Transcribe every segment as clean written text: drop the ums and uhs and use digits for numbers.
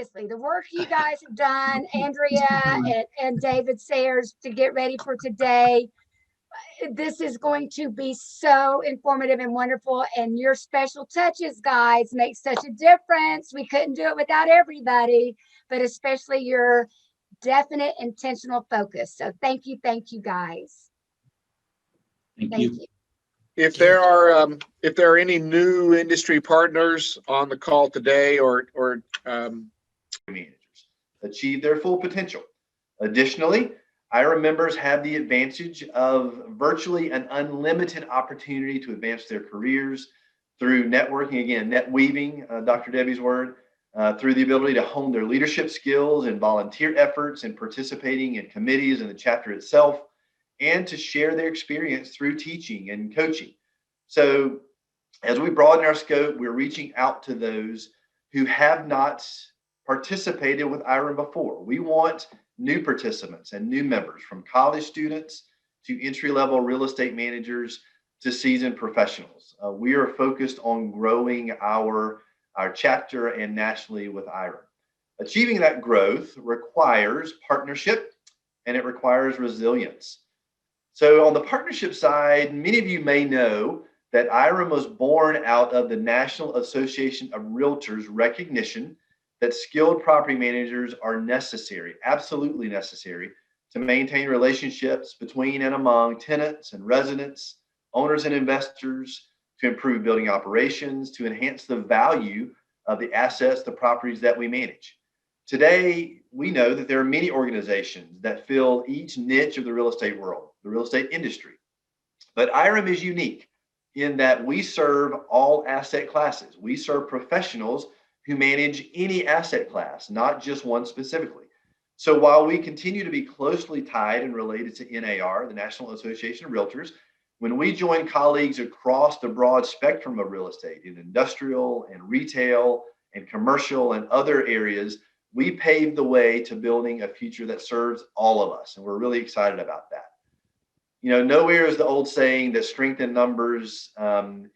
seriously, the work you guys have done, Andrea and David Sayers, to get ready for today, this is going to be so informative and wonderful. And your special touches, guys, make such a difference. We couldn't do it without everybody, but especially your definite intentional focus. So thank you, guys. Thank you. If there are any new industry partners on the call today, or managers achieve their full potential. Additionally, IRA members have the advantage of virtually an unlimited opportunity to advance their careers through networking, again, net weaving, Dr. Debbie's word, through the ability to hone their leadership skills and volunteer efforts and participating in committees and the chapter itself, and to share their experience through teaching and coaching. So as we broaden our scope, we're reaching out to those who have not participated with IRA before. We want new participants and new members, from college students to entry-level real estate managers to seasoned professionals. We are focused on growing our chapter and nationally with IRA. Achieving that growth requires partnership, and it requires resilience. So on the partnership side, many of you may know that IRA was born out of the National Association of Realtors recognition that skilled property managers are necessary, absolutely necessary, to maintain relationships between and among tenants and residents, owners and investors, to improve building operations, to enhance the value of the assets, the properties that we manage. Today, we know that there are many organizations that fill each niche of the real estate world, the real estate industry. But IREM is unique in that we serve all asset classes. We serve professionals who manage any asset class, not just one specifically. So while we continue to be closely tied and related to NAR, the National Association of Realtors, when we join colleagues across the broad spectrum of real estate in industrial and retail and commercial and other areas, we pave the way to building a future that serves all of us. And we're really excited about that. You know, nowhere is the old saying that strength in numbers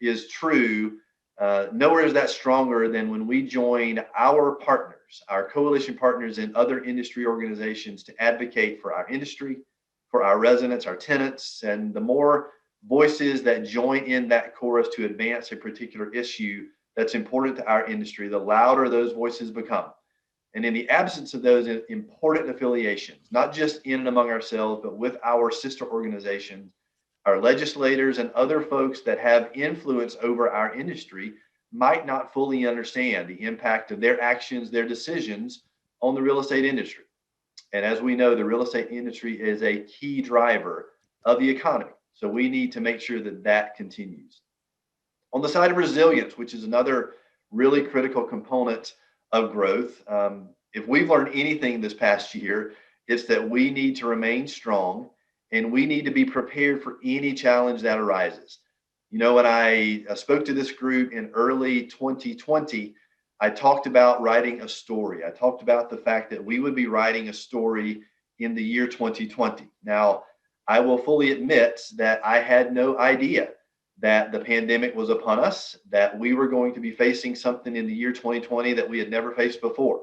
is true. Nowhere is that stronger than when we join our partners, our coalition partners in other industry organizations, to advocate for our industry, for our residents, our tenants. And the more voices that join in that chorus to advance a particular issue that's important to our industry, the louder those voices become. And in the absence of those important affiliations, not just in and among ourselves, but with our sister organizations, our legislators and other folks that have influence over our industry might not fully understand the impact of their actions, their decisions on the real estate industry. And as we know, the real estate industry is a key driver of the economy. So we need to make sure that that continues. On the side of resilience, which is another really critical component of growth, if we've learned anything this past year, it's that we need to remain strong and we need to be prepared for any challenge that arises. You know, when I spoke to this group in early 2020, I talked about writing a story. I talked about the fact that we would be writing a story in the year 2020. Now, I will fully admit that I had no idea that the pandemic was upon us, that we were going to be facing something in the year 2020 that we had never faced before.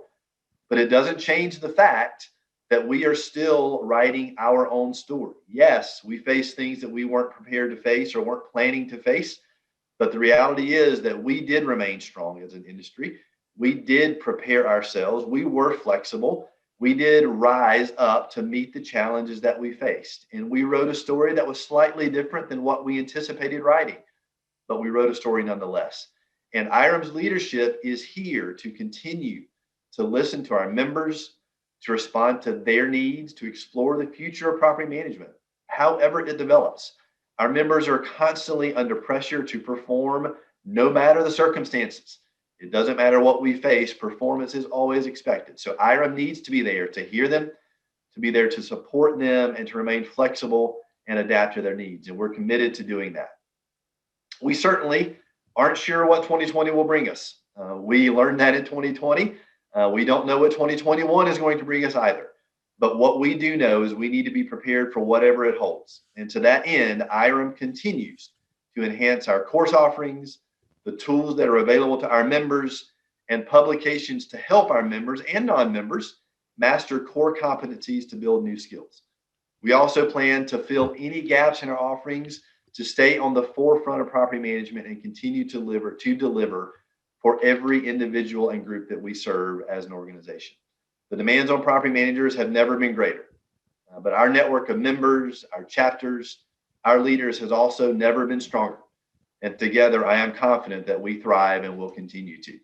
But it doesn't change the fact that we are still writing our own story. Yes, we face things that we weren't prepared to face or weren't planning to face, but the reality is that we did remain strong as an industry. We did prepare ourselves. We were flexible. We did rise up to meet the challenges that we faced. And we wrote a story that was slightly different than what we anticipated writing, but we wrote a story nonetheless. And IREM's leadership is here to continue to listen to our members, to respond to their needs, to explore the future of property management, however it develops. Our members are constantly under pressure to perform no matter the circumstances. It doesn't matter what we face, performance is always expected. So IREM needs to be there to hear them, to be there to support them, and to remain flexible and adapt to their needs. And we're committed to doing that. We certainly aren't sure what 2020 will bring us. We learned that in 2020. We don't know what 2021 is going to bring us either. But what we do know is we need to be prepared for whatever it holds. And to that end, IREM continues to enhance our course offerings, the tools that are available to our members, and publications to help our members and non-members master core competencies to build new skills. We also plan to fill any gaps in our offerings to stay on the forefront of property management and continue to deliver for every individual and group that we serve as an organization. The demands on property managers have never been greater, but our network of members, our chapters, our leaders has also never been stronger. And together, I am confident that we thrive and will continue to.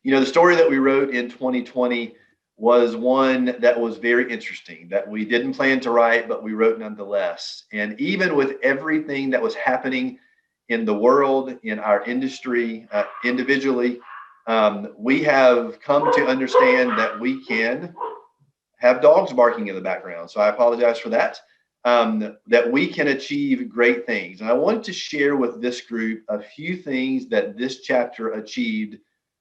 You know, the story that we wrote in 2020 was one that was very interesting, that we didn't plan to write, but we wrote nonetheless. And even with everything that was happening in the world, in our industry, individually, we have come to understand that we can have dogs barking in the background. So I apologize for that. That we can achieve great things. And I wanted to share with this group a few things that this chapter achieved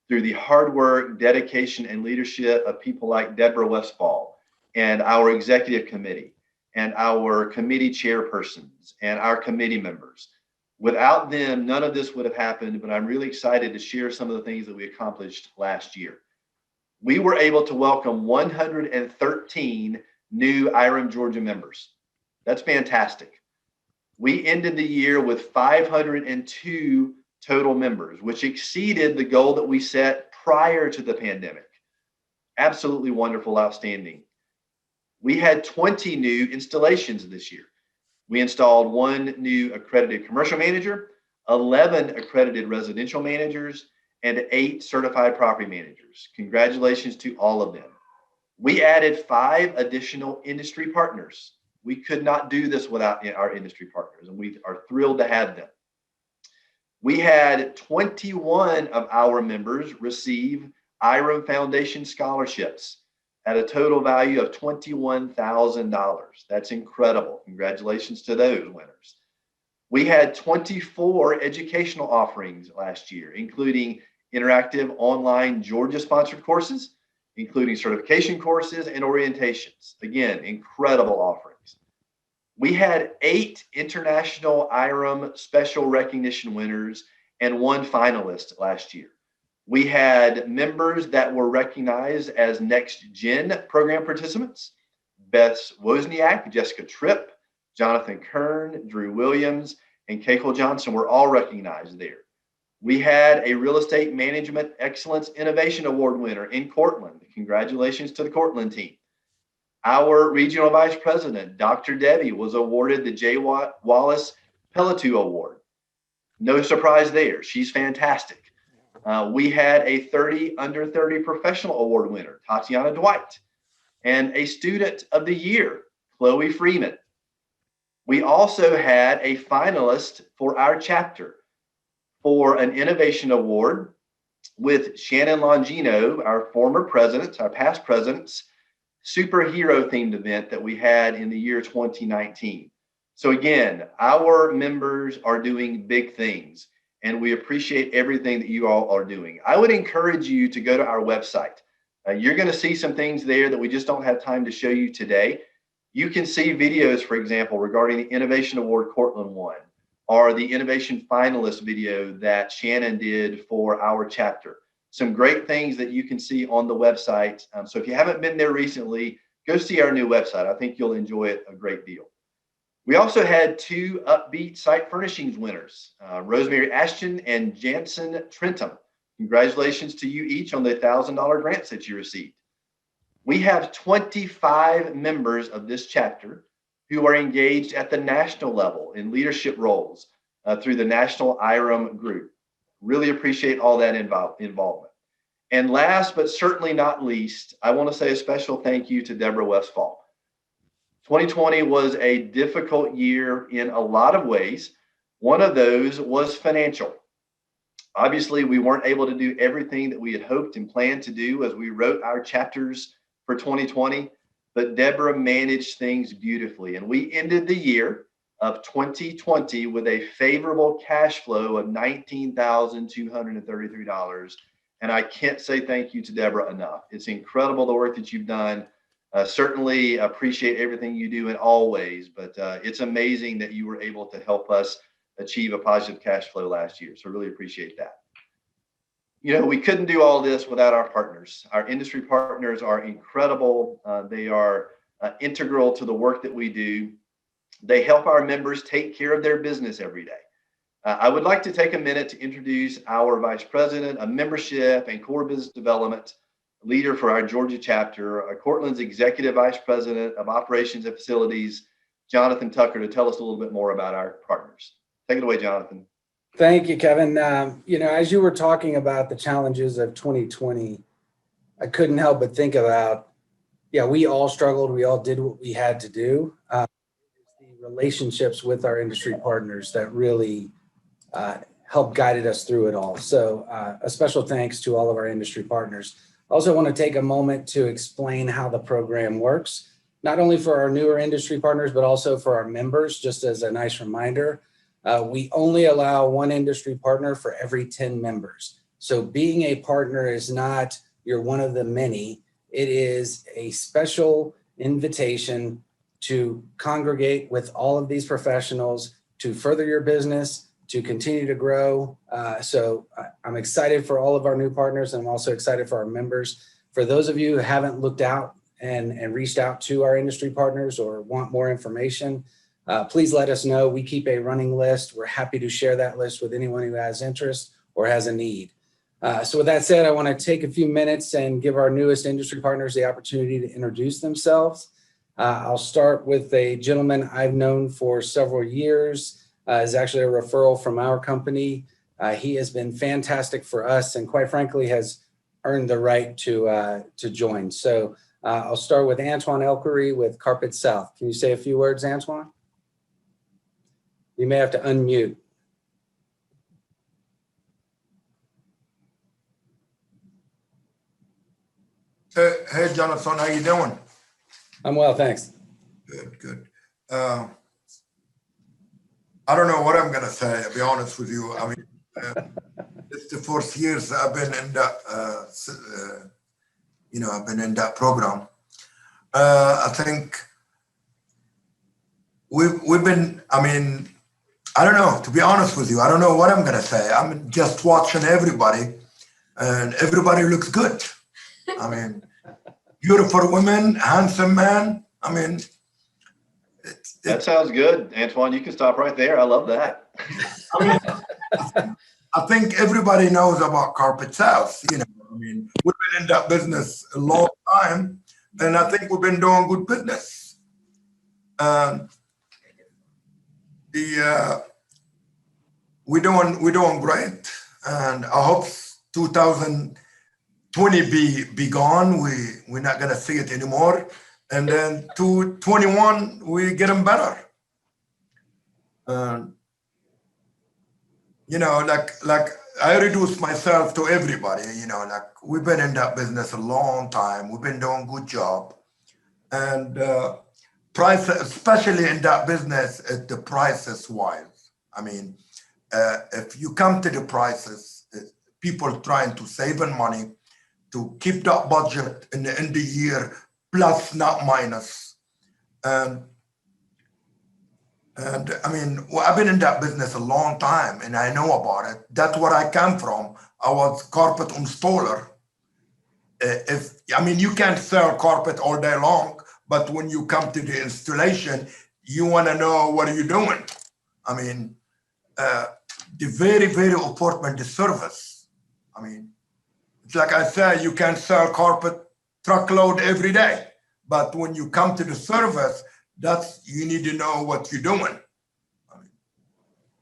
through the hard work, dedication, and leadership of people like Deborah Westfall and our executive committee and our committee chairpersons and our committee members. Without them, none of this would have happened, but I'm really excited to share some of the things that we accomplished last year. We were able to welcome 113 new IREM Georgia members. That's fantastic. We ended the year with 502 total members, which exceeded the goal that we set prior to the pandemic. Absolutely wonderful, outstanding. We had 20 new installations this year. We installed 1 new accredited commercial manager, 11 accredited residential managers, and 8 certified property managers. Congratulations to all of them. We added 5 additional industry partners. We could not do this without our industry partners, and we are thrilled to have them. We had 21 of our members receive IREM Foundation scholarships at a total value of $21,000. That's incredible. Congratulations to those winners. We had 24 educational offerings last year, including interactive online Georgia-sponsored courses, including certification courses and orientations. Again, incredible offerings. We had 8 international IREM special recognition winners and 1 finalist last year. We had members that were recognized as Next Gen program participants. Beth Wozniak, Jessica Tripp, Jonathan Kern, Drew Williams, and Keiko Johnson were all recognized there. We had a Real Estate Management Excellence Innovation Award winner in Cortland. Congratulations to the Cortland team. Our Regional Vice President, Dr. Debbie, was awarded the J. Wallace Pelletieu Award. No surprise there. She's fantastic. We had a 30 under 30 professional award winner, Tatiana Dwight, and a Student of the Year, Chloe Freeman. We also had a finalist for our chapter for an innovation award with Shannon Longino, our former president, our past president's superhero themed event that we had in the year 2019. So again, our members are doing big things, and we appreciate everything that you all are doing. I would encourage you to go to our website. You're going to see some things there that we just don't have time to show you today. You can see videos, for example, regarding the Innovation Award Cortland won, or the Innovation Finalist video that Shannon did for our chapter. Some great things that you can see on the website. So if you haven't been there recently, go see our new website. I think you'll enjoy it a great deal. We also had 2 Upbeat Site Furnishings winners, Rosemary Ashton and Jansen Trentham. Congratulations to you each on the $1,000 grants that you received. We have 25 members of this chapter who are engaged at the national level in leadership roles through the National IREM Group. Really appreciate all that involvement. And last, but certainly not least, I want to say a special thank you to Deborah Westfall. 2020 was a difficult year in a lot of ways. One of those was financial. Obviously, we weren't able to do everything that we had hoped and planned to do as we wrote our chapters for 2020, but Deborah managed things beautifully. And we ended the year of 2020 with a favorable cash flow of $19,233. And I can't say thank you to Deborah enough. It's incredible the work that you've done. Certainly appreciate everything you do in all ways, but it's amazing that you were able to help us achieve a positive cash flow last year. So really appreciate that. we couldn't do all this without our partners. Our industry partners are incredible. They are integral to the work that we do. They help our members take care of their business every day. I would like to take a minute to introduce our Vice President of Membership and Core Business Development leader for our Georgia chapter, Cortland's Executive Vice President of Operations and Facilities, Jonathan Tucker, to tell us a little bit more about our partners. Take it away, Jonathan. Thank you, Kevin. As you were talking about the challenges of 2020, I couldn't help but think about, we all struggled. We all did what we had to do. The relationships with our industry partners that really helped guided us through it all. So a special thanks to all of our industry partners. I also want to take a moment to explain how the program works, not only for our newer industry partners, but also for our members, just as a nice reminder. We only allow one industry partner for every 10 members. So being a partner is not you're one of the many. It is a special invitation to congregate with all of these professionals to further your business, to continue to grow. So I'm excited for all of our new partners, and I'm also excited for our members. For those of you who haven't looked out and reached out to our industry partners or want more information, please let us know. We keep a running list. We're happy to share that list with anyone who has interest or has a need. So with that said, I want to take a few minutes and give our newest industry partners the opportunity to introduce themselves. I'll start with a gentleman I've known for several years. Is actually a referral from our company. He has been fantastic for us and quite frankly has earned the right to join. So I'll start with Antoine Elkery with Carpet South. Can you say a few words, Antoine? You may have to unmute. Hey, Jonathan, how you doing? I'm well, thanks. Good. I don't know what I'm gonna say, to be honest with you. I mean, it's the 4th year I've been in that, I've been in that program. I think we've been, I don't know, to be honest with you, I don't know what I'm gonna say. I'm just watching everybody and everybody looks good. I mean, beautiful women, handsome man. That sounds good, Antoine. You can stop right there. I love that. I think everybody knows about Carpet South. We've been in that business a long time, and I think we've been doing good business. We're doing great, and I hope 2020 be gone. We're not gonna see it anymore. And then 2021, we get them better. Like I introduce myself to everybody, we've been in that business a long time. We've been doing a good job. And price, especially in that business, the prices wise. If you come to the prices, people trying to save money to keep that budget in the end of the year, plus, not minus. I've been in that business a long time and I know about it. That's where I come from. I was carpet installer. You can't sell carpet all day long, but when you come to the installation, you want to know what are you doing. The very, very important, the service. It's like I said, you can sell carpet truckload every day, but when you come to the service, you need to know what you're doing.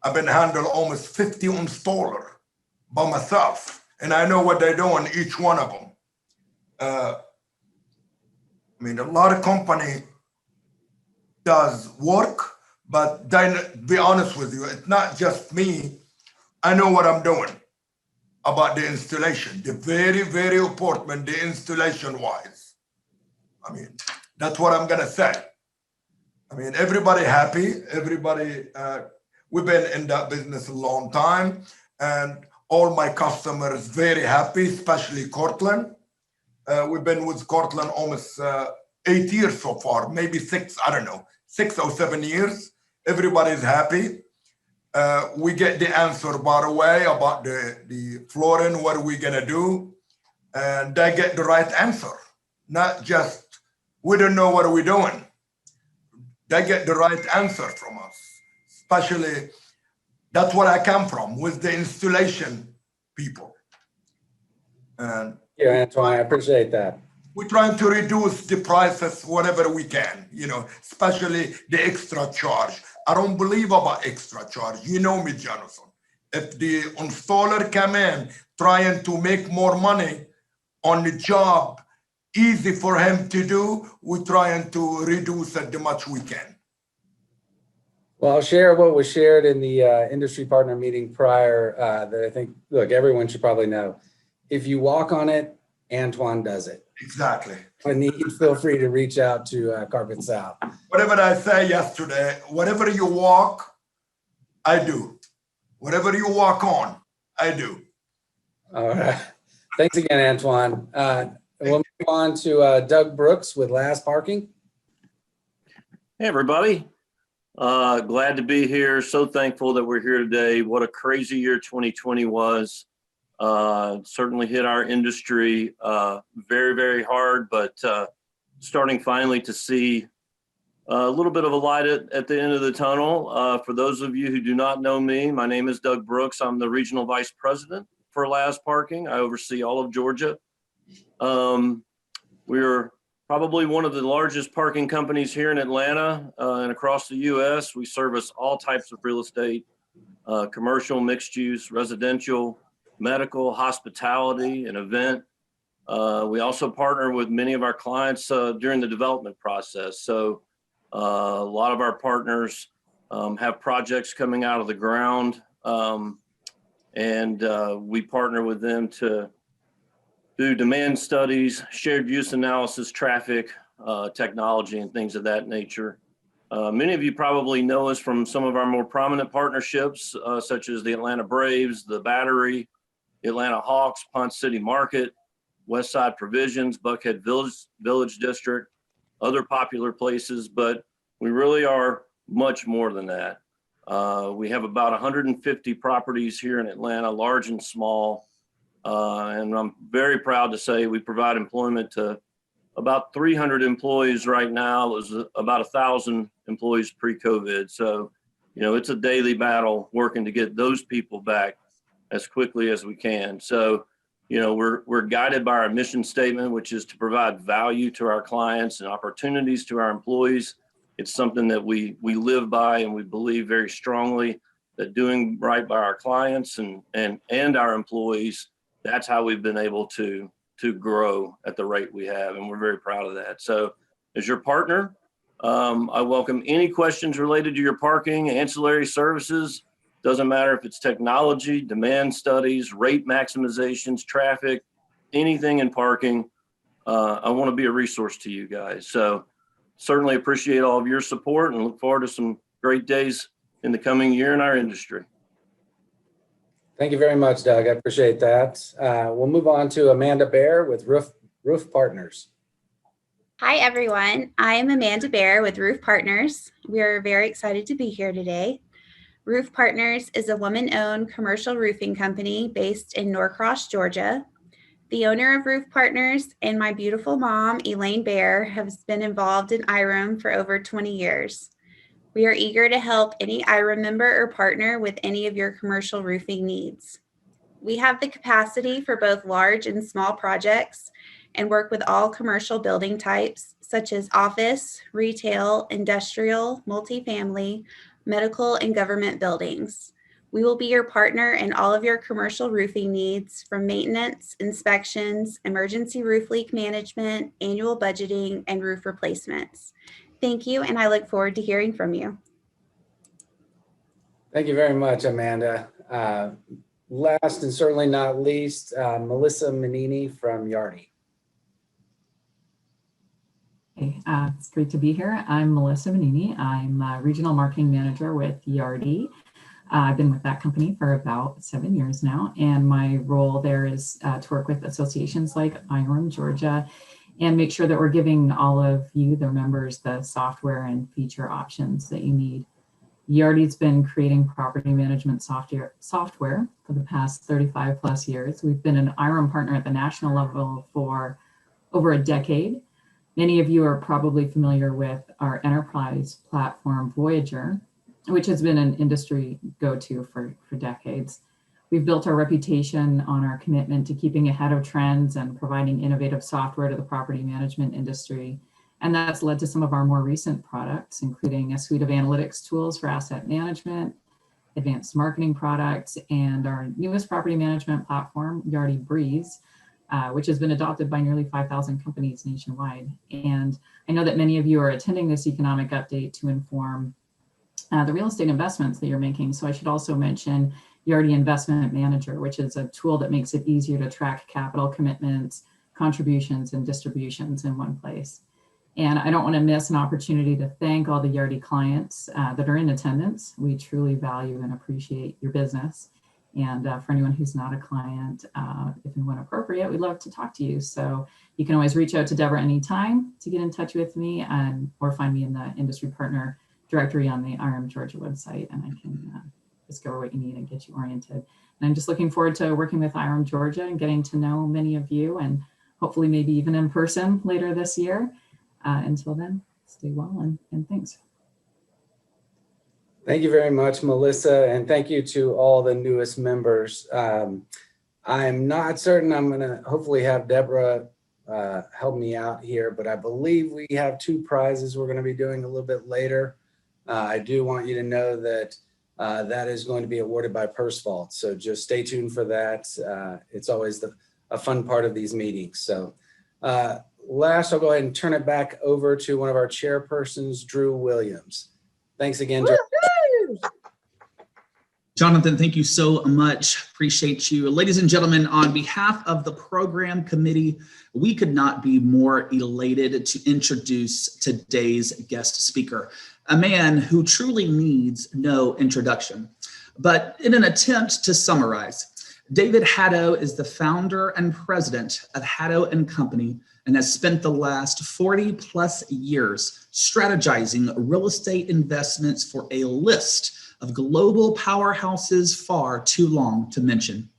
I've been handling almost 50 installer by myself, and I know what they're doing, each one of them. A lot of company does work, but then, be honest with you, it's not just me. I know what I'm doing about the installation. The very, very important, the installation wise. That's what I'm gonna say. Everybody happy, everybody, we've been in that business a long time, and all my customers very happy, especially Cortland. We've been with Cortland almost 8 years so far, maybe 6, I don't know, 6 or 7 years. Everybody's happy. We get the answer right away about the flooring, what are we gonna do? And they get the right answer, not just, we don't know what we're doing. They get the right answer from us, especially, that's what I come from, with the installation people. And Yeah, Antoine, I appreciate that. we're trying to reduce the prices whatever we can, especially the extra charge. I don't believe about extra charge. You know me, Jonathan. If the installer come in trying to make more money on the job, easy for him to do, we're trying to reduce it the much we can. Well, I'll share what was shared in the industry partner meeting prior that I think, look, everyone should probably know. If you walk on it, Antoine does it. Exactly. When need, feel free to reach out to Carpet South. Whatever I say yesterday, whatever you walk, I do. Whatever you walk on, I do. All right. Thanks again, Antoine. We'll move on to Doug Brooks with Last Parking. Hey, everybody. Glad to be here. So thankful that we're here today. What a crazy year 2020 was. Certainly hit our industry very, very hard, but starting finally to see a little bit of a light at the end of the tunnel. For those of you who do not know me, my name is Doug Brooks. I'm the Regional Vice President for Last Parking. I oversee all of Georgia. We're probably one of the largest parking companies here in Atlanta and across the US. We service all types of real estate, commercial, mixed use, residential, medical, hospitality, and event. We also partner with many of our clients during the development process. So a lot of our partners have projects coming out of the ground, and we partner with them to do demand studies, shared use analysis, traffic, technology, and things of that nature. Many of you probably know us from some of our more prominent partnerships, such as the Atlanta Braves, the Battery, the Atlanta Hawks, Ponce City Market, Westside Provisions, Buckhead Village District, other popular places, but we really are much more than that. We have about 150 properties here in Atlanta, large and small. And I'm very proud to say we provide employment to about 300 employees right now. It was about 1,000 employees pre-COVID. So, it's a daily battle working to get those people back as quickly as we can. So, we're guided by our mission statement, which is to provide value to our clients and opportunities to our employees. It's something that we live by, and we believe very strongly that doing right by our clients and our employees, that's how we've been able to grow at the rate we have, and we're very proud of that. So as your partner, I welcome any questions related to your parking, ancillary services. Doesn't matter if it's technology, demand studies, rate maximizations, traffic, anything in parking. I want to be a resource to you guys. So certainly appreciate all of your support and look forward to some great days in the coming year in our industry. Thank you very much, Doug. I appreciate that. We'll move on to Amanda Bear with Roof Partners. Hi, everyone. I am Amanda Bear with Roof Partners. We are very excited to be here today. Roof Partners is a woman-owned commercial roofing company based in Norcross, Georgia. The owner of Roof Partners and my beautiful mom, Elaine Bear, has been involved in IREM for over 20 years. We are eager to help any IREM member or partner with any of your commercial roofing needs. We have the capacity for both large and small projects and work with all commercial building types, such as office, retail, industrial, multifamily, medical, and government buildings. We will be your partner in all of your commercial roofing needs, from maintenance, inspections, emergency roof leak management, annual budgeting, and roof replacements. Thank you, and I look forward to hearing from you. Thank you very much, Amanda. Last and certainly not least, Melissa Menini from Yardi. Hey, it's great to be here. I'm Melissa Menini. I'm a regional marketing manager with Yardi. I've been with that company for about 7 years now, and my role there is to work with associations like IREM Georgia and make sure that we're giving all of you, the members, the software and feature options that you need. Yardy's been creating property management software for the past 35 plus years. We've been an IREM partner at the national level for over a decade. Many of you are probably familiar with our enterprise platform, Voyager, which has been an industry go-to for decades. We've built our reputation on our commitment to keeping ahead of trends and providing innovative software to the property management industry. And that's led to some of our more recent products, including a suite of analytics tools for asset management, advanced marketing products, and our newest property management platform, Yardy Breeze, which has been adopted by nearly 5,000 companies nationwide. And I know that many of you are attending this economic update to inform the real estate investments that you're making. So I should also mention Yardy Investment Manager, which is a tool that makes it easier to track capital commitments, contributions, and distributions in one place. And I don't want to miss an opportunity to thank all the Yardy clients that are in attendance. We truly value and appreciate your business. And for anyone who's not a client, if and when appropriate, we'd love to talk to you. So you can always reach out to Deborah anytime to get in touch with me, or find me in the industry partner directory on the IREM Georgia website, and I can discover what you need and get you oriented. And I'm just looking forward to working with IREM Georgia and getting to know many of you, and hopefully maybe even in person later this year. Until then, stay well and thanks. Thank you very much, Melissa, and thank you to all the newest members. I'm not certain I'm going to hopefully have Deborah help me out here, but I believe we have 2 prizes we're going to be doing a little bit later. I do want you to know that that is going to be awarded by Purse Vault, so just stay tuned for that. It's always a fun part of these meetings. So last, I'll go ahead and turn it back over to one of our chairpersons, Drew Williams. Thanks again, Drew. Jonathan, thank you so much. Appreciate you. Ladies and gentlemen, on behalf of the program committee, we could not be more elated to introduce today's guest speaker, a man who truly needs no introduction. But in an attempt to summarize, David Haddow is the founder and president of Haddow & Company and has spent the last 40 plus years strategizing real estate investments for a list of global powerhouses far too long to mention.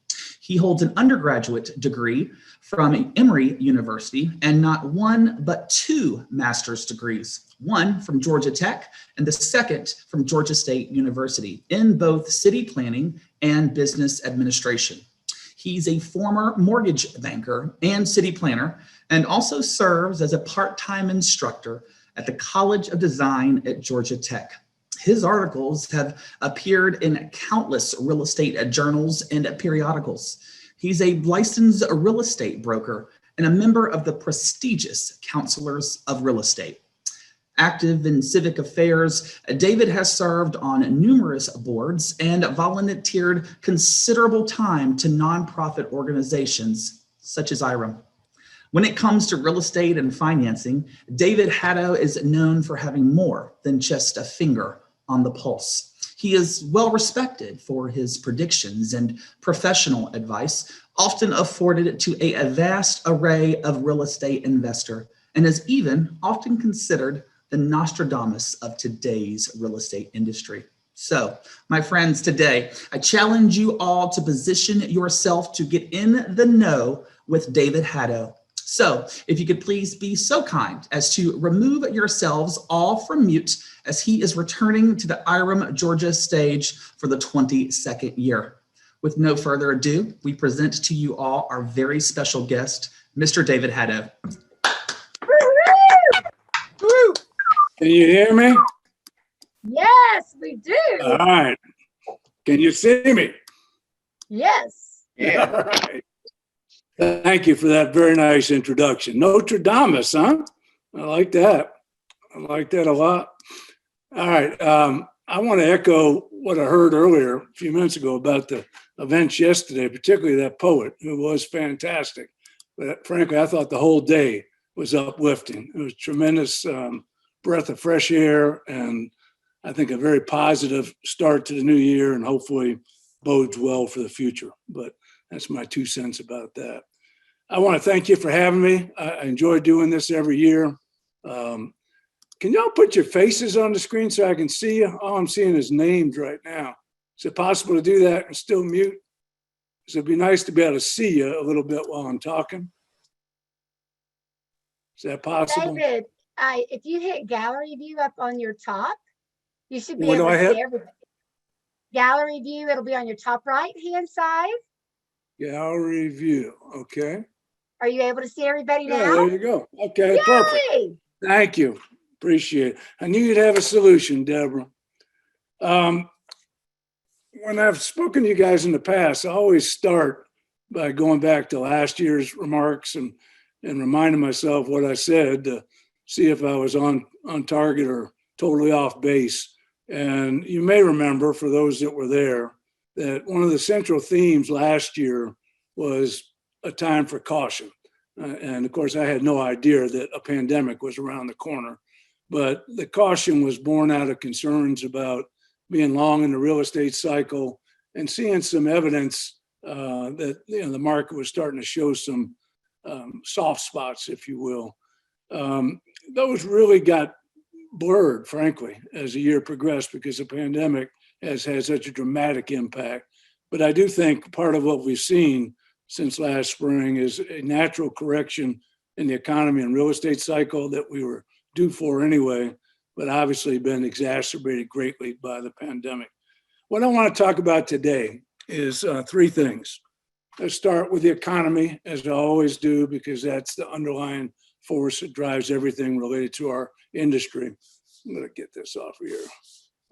He holds an undergraduate degree from Emory University and not one but 2 master's degrees, one from Georgia Tech and the second from Georgia State University in both city planning and business administration. He's a former mortgage banker and city planner and also serves as a part-time instructor at the College of Design at Georgia Tech. His articles have appeared in countless real estate journals and periodicals. He's a licensed real estate broker and a member of the prestigious Counselors of Real Estate. Active in civic affairs, David has served on numerous boards and volunteered considerable time to nonprofit organizations such as IREM. When it comes to real estate and financing, David Haddow is known for having more than just a finger on the pulse. He is well respected for his predictions and professional advice, often afforded to a vast array of real estate investor, and is even often considered the Nostradamus of today's real estate industry. So, my friends, today, I challenge you all to position yourself to get in the know with David Haddow. So, if you could please be so kind as to remove yourselves all from mute as he is returning to the IREM Georgia stage for the 22nd year. With no further ado, we present to you all our very special guest, Mr. David Haddow. Can you hear me? Yes, we do. All right. Can you see me? Yes. Yeah. All right. Thank you for that very nice introduction. Nostradamus, huh? I like that. I like that a lot. All right. I want to echo what I heard earlier a few minutes ago about the events yesterday, particularly that poet who was fantastic. But frankly, I thought the whole day was uplifting. It was tremendous breath of fresh air, and I think a very positive start to the new year, and hopefully bodes well for the future. But that's my 2 cents about that. I want to thank you for having me. I enjoy doing this every year. Can y'all put your faces on the screen so I can see you? All I'm seeing is names right now. Is it possible to do that and still mute? Because it'd be nice to be able to see you a little bit while I'm talking. Is that possible? David, if you hit gallery view up on your top, you should be What do able I to hit? see everything. Gallery view, it'll be on your top right hand side. Gallery view. Okay. Are you able to see everybody Yeah, now? there you go. Okay, perfect. Yay! Thank you. Appreciate it. I knew you'd have a solution, Deborah. When I've spoken to you guys in the past, I always start by going back to last year's remarks and reminding myself what I said to see if I was on target or totally off base. And you may remember, for those that were there, that one of the central themes last year was a time for caution. And of course, I had no idea that a pandemic was around the corner. But the caution was born out of concerns about being long in the real estate cycle and seeing some evidence that the market was starting to show some soft spots, if you will. Those really got blurred, frankly, as the year progressed, because the pandemic has had such a dramatic impact. But I do think part of what we've seen since last spring is a natural correction in the economy and real estate cycle that we were due for anyway, but obviously been exacerbated greatly by the pandemic. What I want to talk about today is three things. Let's start with the economy, as I always do, because that's the underlying force that drives everything related to our industry. I'm going to get this off of here.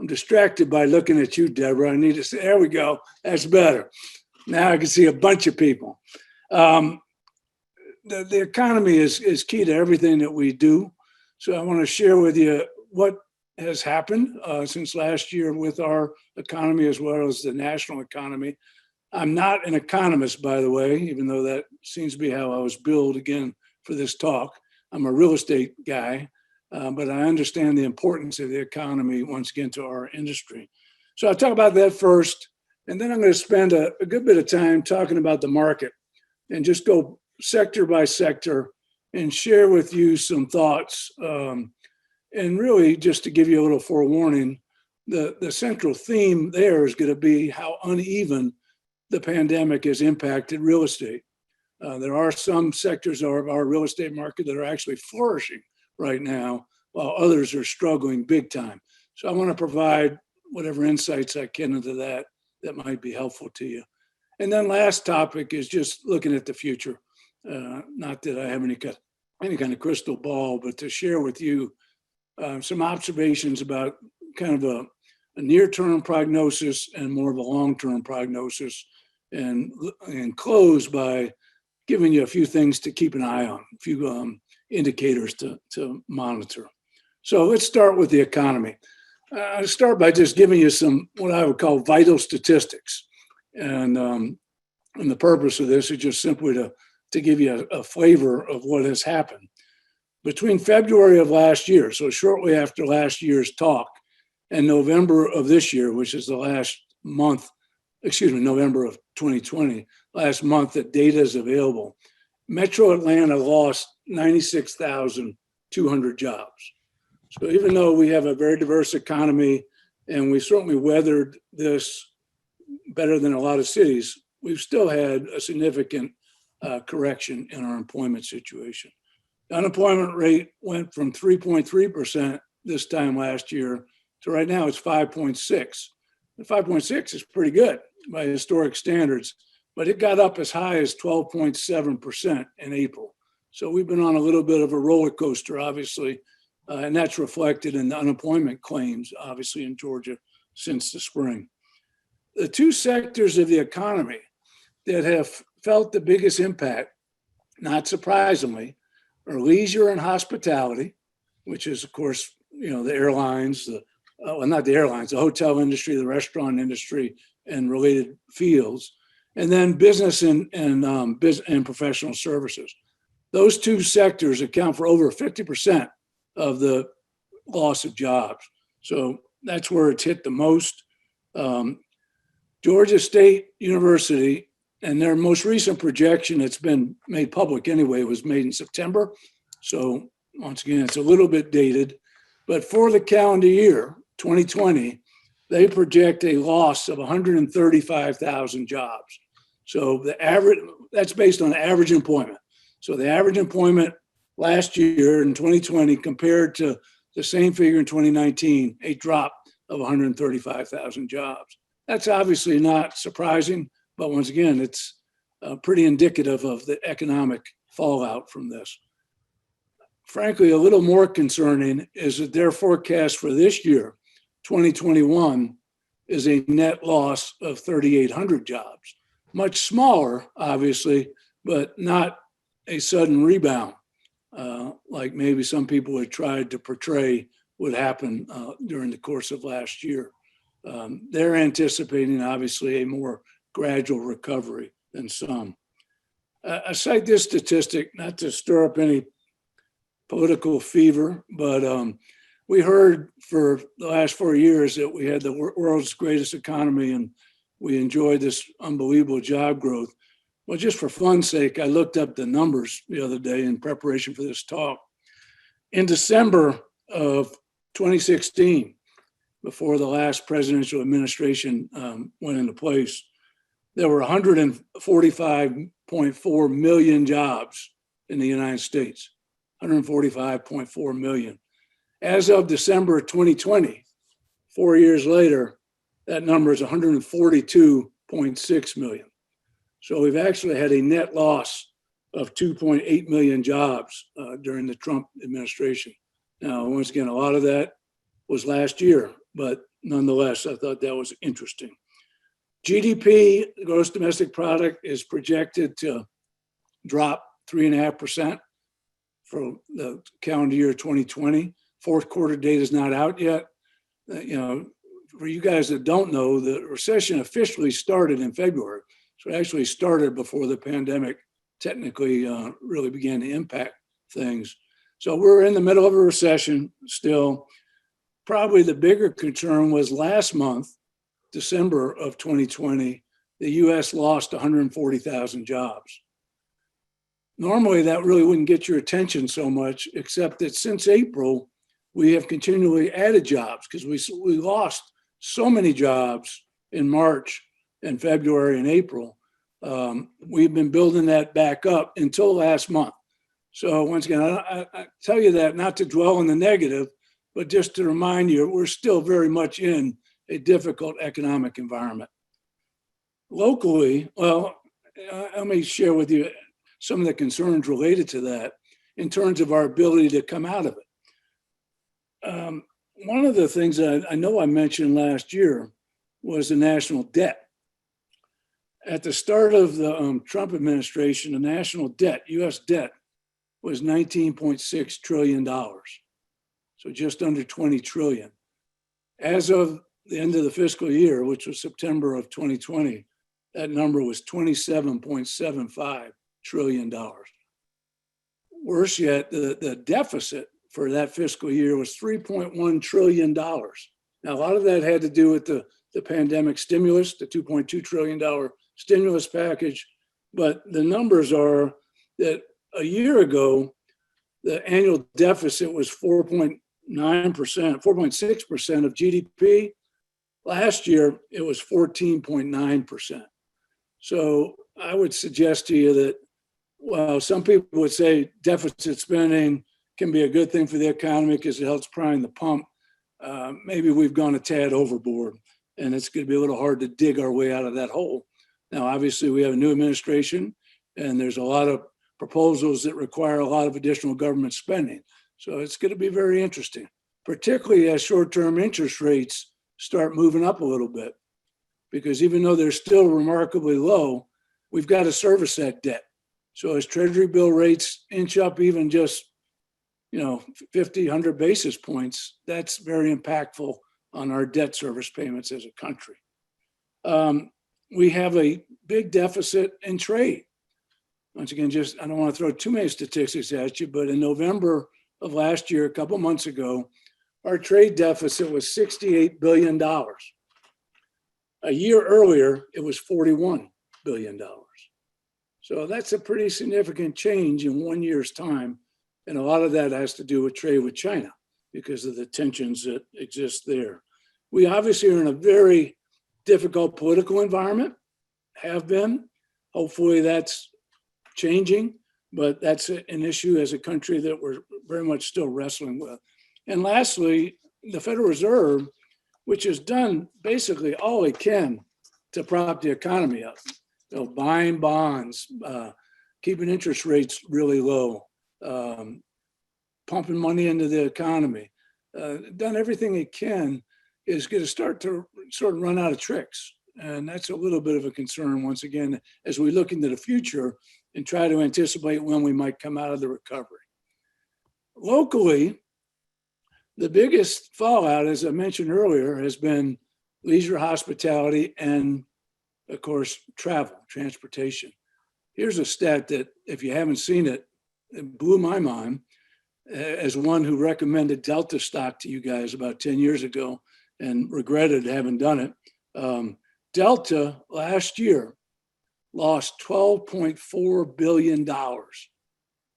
I'm distracted by looking at you, Deborah. I need to see, there we go. That's better. Now I can see a bunch of people. The economy is key to everything that we do. So I want to share with you what has happened since last year with our economy as well as the national economy. I'm not an economist, by the way, even though that seems to be how I was billed again for this talk. I'm a real estate guy, but I understand the importance of the economy once again to our industry. So I'll talk about that first, and then I'm going to spend a good bit of time talking about the market and just go sector by sector and share with you some thoughts. And really, just to give you a little forewarning, the central theme there is going to be how uneven the pandemic has impacted real estate. There are some sectors of our real estate market that are actually flourishing right now, while others are struggling big time. So I want to provide whatever insights I can into that might be helpful to you. And then last topic is just looking at the future. Not that I have any kind of crystal ball, but to share with you some observations about kind of a near-term prognosis and more of a long-term prognosis, and close by giving you a few things to keep an eye on, a few indicators to monitor. So let's start with the economy. I'll start by just giving you some what I would call vital statistics. And the purpose of this is just simply to give you a flavor of what has happened. Between February of last year, so shortly after last year's talk, and November of this year, which is the last month, November of 2020, last month that data is available, Metro Atlanta lost 96,200 jobs. So even though we have a very diverse economy and we certainly weathered this better than a lot of cities, we've still had a significant correction in our employment situation. The unemployment rate went from 3.3% this time last year to right now it's 5.6. And 5.6 is pretty good by historic standards, but it got up as high as 12.7% in April. So we've been on a little bit of a roller coaster, obviously, and that's reflected in the unemployment claims, obviously, in Georgia since the spring. The two sectors of the economy that have felt the biggest impact, not surprisingly, are leisure and hospitality, which is, of course, the airlines, not the airlines, the hotel industry, the restaurant industry, and related fields, and then business and professional services. Those two sectors account for over 50% of the loss of jobs. So that's where it's hit the most. Georgia State University, and their most recent projection that's been made public anyway was made in September. So once again, it's a little bit dated, But for the calendar year 2020, they project a loss of 135,000 jobs. So the average, that's based on average employment. So the average employment last year in 2020 compared to the same figure in 2019, a drop of 135,000 jobs. That's obviously not surprising, but once again, it's pretty indicative of the economic fallout from this. Frankly, a little more concerning is that their forecast for this year, 2021, is a net loss of 3,800 jobs. Much smaller, obviously, but not a sudden rebound, like maybe some people had tried to portray would happen during the course of last year. They're anticipating, obviously, a more gradual recovery than some. I cite this statistic not to stir up any political fever, but we heard for the last 4 years that we had the world's greatest economy and we enjoyed this unbelievable job growth. Well, just for fun's sake, I looked up the numbers the other day in preparation for this talk. In December of 2016, before the last presidential administration went into place, there were 145.4 million jobs in the United States, 145.4 million. As of December of 2020, 4 years later, that number is 142.6 million. So we've actually had a net loss of 2.8 million jobs during the Trump administration. Now, once again, a lot of that was last year, but nonetheless, I thought that was interesting. GDP, gross domestic product, is projected to drop 3.5% for the calendar year 2020. Fourth quarter data is not out yet. For you guys that don't know, the recession officially started in February. So it actually started before the pandemic technically really began to impact things. So we're in the middle of a recession still. Probably the bigger concern was last month, December of 2020, the US lost 140,000 jobs. Normally that really wouldn't get your attention so much, except that since April, we have continually added jobs because we lost so many jobs in March and February and April. We've been building that back up until last month. So once again, I tell you that not to dwell on the negative, but just to remind you, we're still very much in a difficult economic environment. Locally, well, let me share with you some of the concerns related to that in terms of our ability to come out of it. One of the things that I know I mentioned last year was the national debt. At the start of the Trump administration, the national debt, US debt, was $19.6 trillion. So just under 20 trillion. As of the end of the fiscal year, which was September of 2020, that number was $27.75 trillion. Worse yet, the deficit for that fiscal year was $3.1 trillion. Now, a lot of that had to do with the pandemic stimulus, the $2.2 trillion stimulus package. But the numbers are that a year ago, the annual deficit was 4.9%, 4.6% of GDP. Last year, it was 14.9%. So I would suggest to you that, well, some people would say deficit spending can be a good thing for the economy because it helps prime the pump. Maybe we've gone a tad overboard, and it's going to be a little hard to dig our way out of that hole. Now, obviously, we have a new administration, and there's a lot of proposals that require a lot of additional government spending. So it's going to be very interesting, particularly as short-term interest rates start moving up a little bit, because even though they're still remarkably low, we've got to service that debt. So as Treasury bill rates inch up even just 50, 100 basis points, that's very impactful on our debt service payments as a country. We have a big deficit in trade. Once again, I don't want to throw too many statistics at you, but in November of last year, a couple months ago, our trade deficit was $68 billion. A year earlier, it was $41 billion. So that's a pretty significant change in 1 year's time. And a lot of that has to do with trade with China. because of the tensions that exist there. We obviously are in a very difficult political environment, have been. Hopefully that's changing, but that's an issue as a country that we're very much still wrestling with. And lastly, the Federal Reserve, which has done basically all it can to prop the economy up, buying bonds, keeping interest rates really low, pumping money into the economy, done everything it can, is going to start to sort of run out of tricks. And that's a little bit of a concern, once again, as we look into the future and try to anticipate when we might come out of the recovery. Locally, the biggest fallout, as I mentioned earlier, has been leisure, hospitality, and of course, travel, transportation. Here's a stat that, if you haven't seen it, it blew my mind as one who recommended Delta stock to you guys about 10 years ago and regretted having done it. Delta last year lost $12.4 billion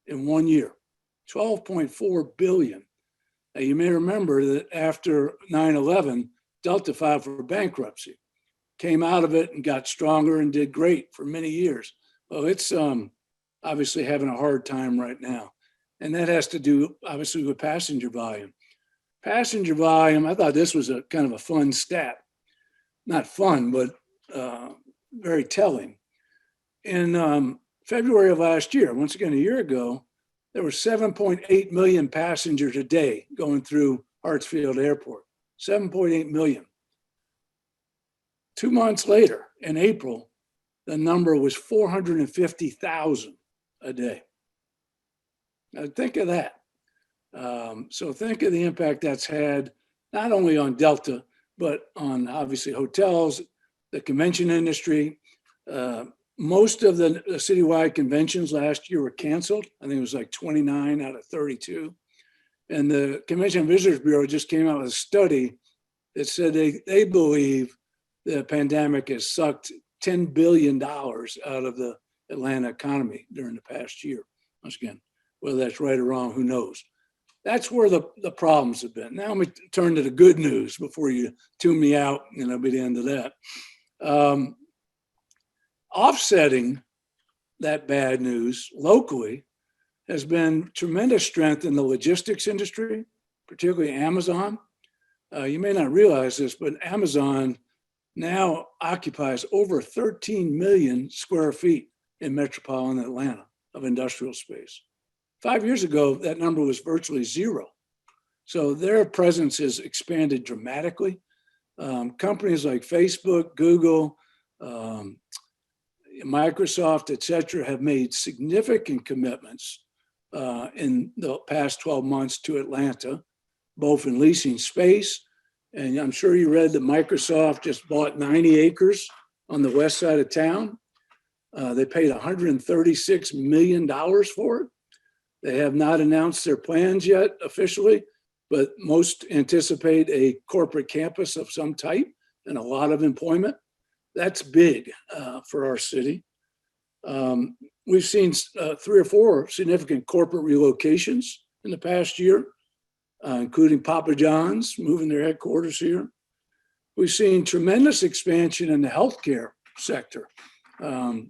in 1 year, 12.4 billion. Now, you may remember that after 9/11, Delta filed for bankruptcy, came out of it and got stronger and did great for many years. Well, it's obviously having a hard time right now. And that has to do obviously with passenger volume. Passenger volume, I thought this was a kind of a fun stat. Not fun, but very telling. In February of last year, once again, a year ago, there were 7.8 million passengers a day going through Hartsfield Airport, 7.8 million. 2 months later, in April, the number was 450,000 a day. Now think of that. So think of the impact that's had not only on Delta, but on obviously hotels, the convention industry. Most of the citywide conventions last year were canceled. I think it was like 29 out of 32. And the Convention and Visitors Bureau just came out with a study that said they believe the pandemic has sucked $10 billion out of the Atlanta economy during the past year. Once again, whether that's right or wrong, who knows? That's where the problems have been. Now let me turn to the good news before you tune me out, and that'll be the end of that. Offsetting that bad news locally has been tremendous strength in the logistics industry, particularly Amazon. You may not realize this, but Amazon now occupies over 13 million square feet in metropolitan Atlanta of industrial space. 5 years ago, that number was virtually zero. So their presence has expanded dramatically. Companies like Facebook, Google, Microsoft, et cetera, have made significant commitments in the past 12 months to Atlanta, both in leasing space. And I'm sure you read that Microsoft just bought 90 acres on the west side of town. They paid $136 million for it. They have not announced their plans yet officially, but most anticipate a corporate campus of some type and a lot of employment. That's big for our city. We've seen 3 or 4 significant corporate relocations in the past year, including Papa John's moving their headquarters here. We've seen tremendous expansion in the healthcare sector. Go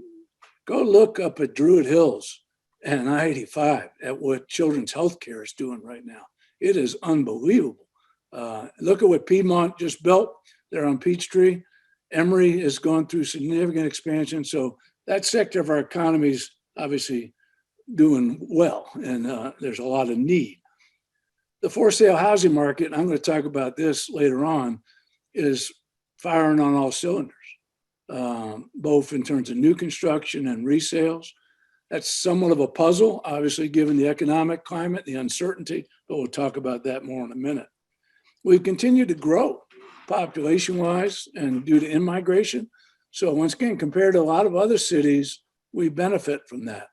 look up at Druid Hills and I-85 at what Children's Healthcare is doing right now. It is unbelievable. Look at what Piedmont just built. They're on Peachtree. Emory has gone through significant expansion. So that sector of our economy is obviously doing well, and there's a lot of need. The for sale housing market, and I'm going to talk about this later on, is firing on all cylinders, both in terms of new construction and resales. That's somewhat of a puzzle, obviously, given the economic climate, the uncertainty, but we'll talk about that more in a minute. We've continued to grow population-wise and due to in-migration. So once again, compared to a lot of other cities, we benefit from that.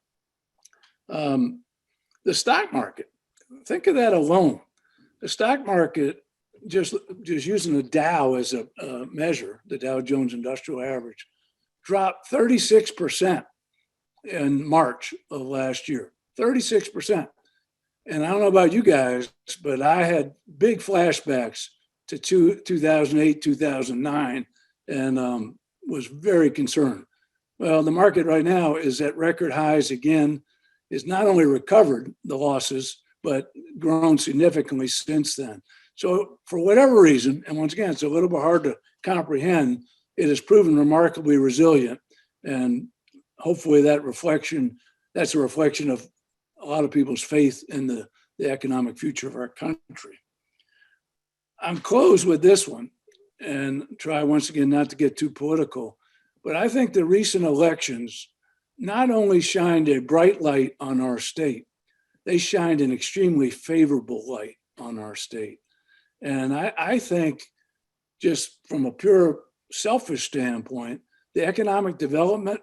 The stock market, think of that alone. The stock market, just using the Dow as a measure, the Dow Jones Industrial Average, dropped 36% in March of last year, 36%. And I don't know about you guys, but I had big flashbacks to 2008, 2009, and was very concerned. Well, the market right now is at record highs again, is not only recovered the losses, but grown significantly since then. So for whatever reason, and once again, it's a little bit hard to comprehend, it has proven remarkably resilient. And hopefully that's a reflection of a lot of people's faith in the economic future of our country. I'm closed with this one and try once again not to get too political, but I think the recent elections not only shined a bright light on our state, they shined an extremely favorable light on our state. And I think just from a pure selfish standpoint, the economic development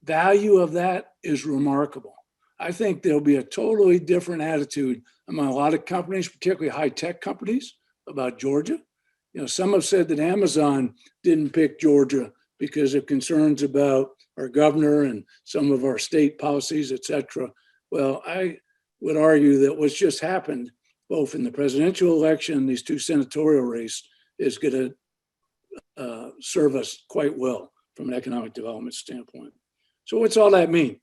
value of that is remarkable. I think there'll be a totally different attitude among a lot of companies, particularly high-tech companies, about Georgia. You know, some have said that Amazon didn't pick Georgia because of concerns about our governor and some of our state policies, et cetera. Well, I would argue that what's just happened, both in the presidential election and these two senatorial races, is going to serve us quite well from an economic development standpoint. So what's all that mean?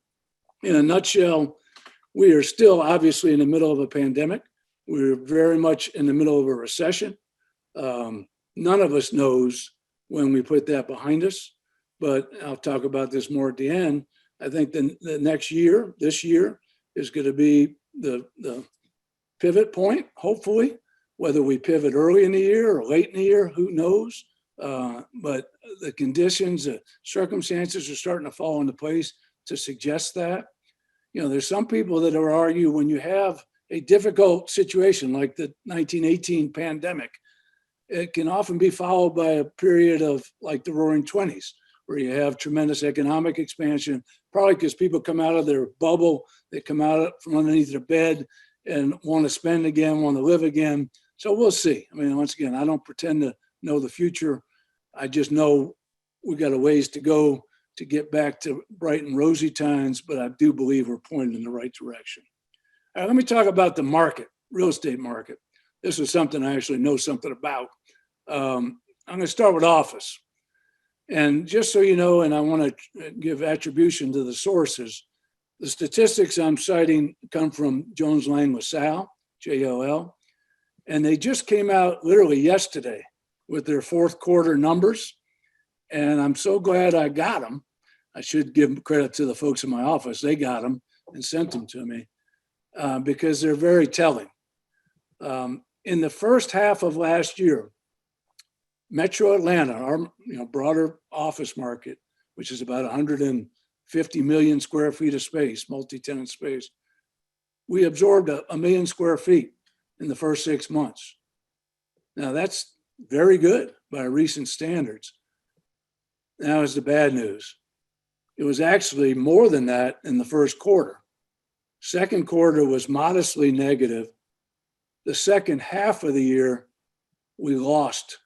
In a nutshell, we are still obviously in the middle of a pandemic. We're very much in the middle of a recession. None of us knows when we put that behind us, but I'll talk about this more at the end. I think the next year, this year, is going to be the pivot point, hopefully. Whether we pivot early in the year or late in the year, who knows? But the conditions, the circumstances are starting to fall into place to suggest that. You know, there's some people that will argue when you have a difficult situation like the 1918 pandemic, it can often be followed by a period of like the Roaring 20s, where you have tremendous economic expansion, probably because people come out of their bubble, they come out from underneath their bed and want to spend again, want to live again. So we'll see. I mean, once again, I don't pretend to know the future. I just know we got a ways to go to get back to bright and rosy times, but I do believe we're pointed in the right direction. All right, let me talk about the market, real estate market. This is something I actually know something about. I'm going to start with office. And just so you know, and I want to give attribution to the sources, the statistics I'm citing come from Jones Lang LaSalle, JLL, and they just came out literally yesterday with their fourth quarter numbers. And I'm so glad I got them. I should give credit to the folks in my office. They got them and sent them to me because they're very telling. In the first half of last year, Metro Atlanta, our broader office market, which is about 150 million square feet of space, multi-tenant space, we absorbed a million square feet in the first 6 months. Now that's very good by recent standards. Now is the bad news. It was actually more than that in the first quarter. Second quarter was modestly negative. The second half of the year, we lost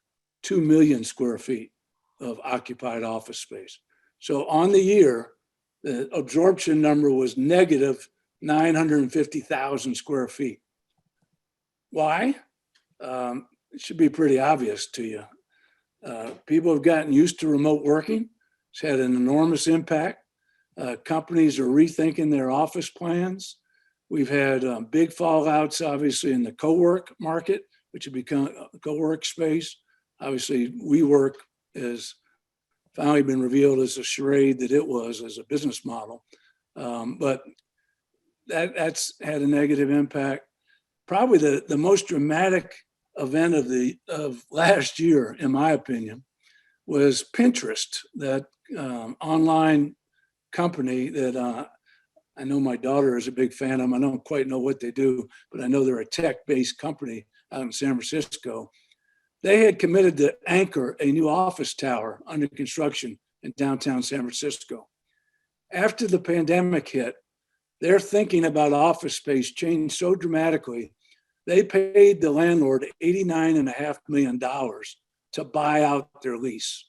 2 million square feet of occupied office space. So on the year, the absorption number was negative 950,000 square feet. Why? It should be pretty obvious to you. People have gotten used to remote working. It's had an enormous impact. Companies are rethinking their office plans. We've had big fallouts, obviously, in the co-work market, which have become a co-work space. Obviously, WeWork has finally been revealed as a charade that it was as a business model. But that's had a negative impact. Probably the most dramatic event of last year, in my opinion, was Pinterest, that online company that I know my daughter is a big fan of. I don't quite know what they do, but I know they're a tech-based company out in San Francisco. They had committed to anchor a new office tower under construction in downtown San Francisco. After the pandemic hit, their thinking about office space changed so dramatically, they paid the landlord $89.5 million to buy out their lease.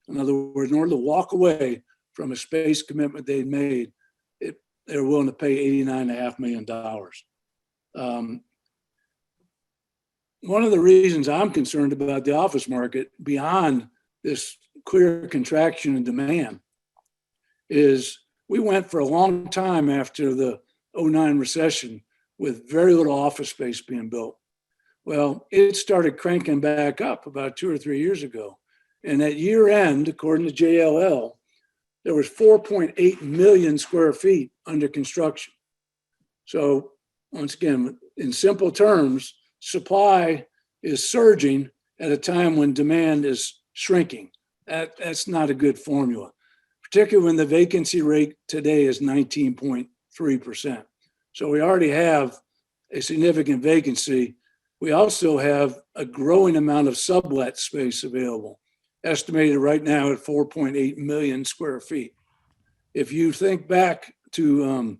In other words, in order to walk away from a space commitment they'd made, they were willing to pay $89.5 million. Um, One of the reasons I'm concerned about the office market beyond this clear contraction in demand is we went for a long time after the '09 recession with very little office space being built. Well, it started cranking back up about 2 or 3 years ago. And at year end, according to JLL, there was 4.8 million square feet under construction. So once again, in simple terms, supply is surging at a time when demand is shrinking. That's not a good formula, particularly when the vacancy rate today is 19.3%. So we already have a significant vacancy. We also have a growing amount of sublet space available, estimated right now at 4.8 million square feet. If you think back to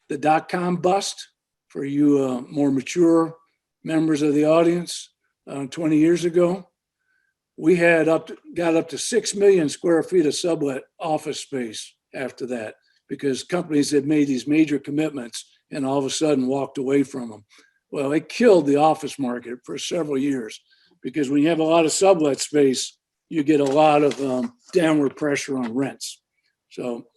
the dot-com bust, for you more mature members of the audience, 20 years ago, we had got up to 6 million square feet of sublet office space after that, because companies had made these major commitments and all of a sudden walked away from them. Well, it killed the office market for several years, because when you have a lot of sublet space, you get a lot of downward pressure on rents. So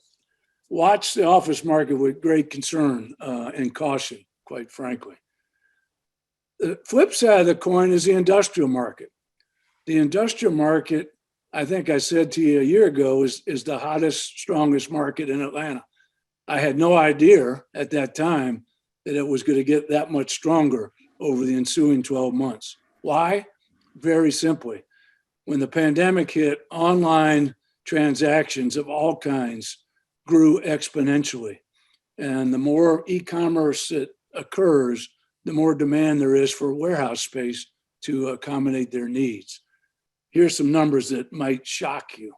watch the office market with great concern and caution, quite frankly. The flip side of the coin is the industrial market. The industrial market, I think I said to you a year ago, is the hottest, strongest market in Atlanta. I had no idea at that time that it was going to get that much stronger over the ensuing 12 months. Why? Very simply, when the pandemic hit, online transactions of all kinds grew exponentially. And the more e-commerce that occurs, the more demand there is for warehouse space to accommodate their needs. Here's some numbers that might shock you.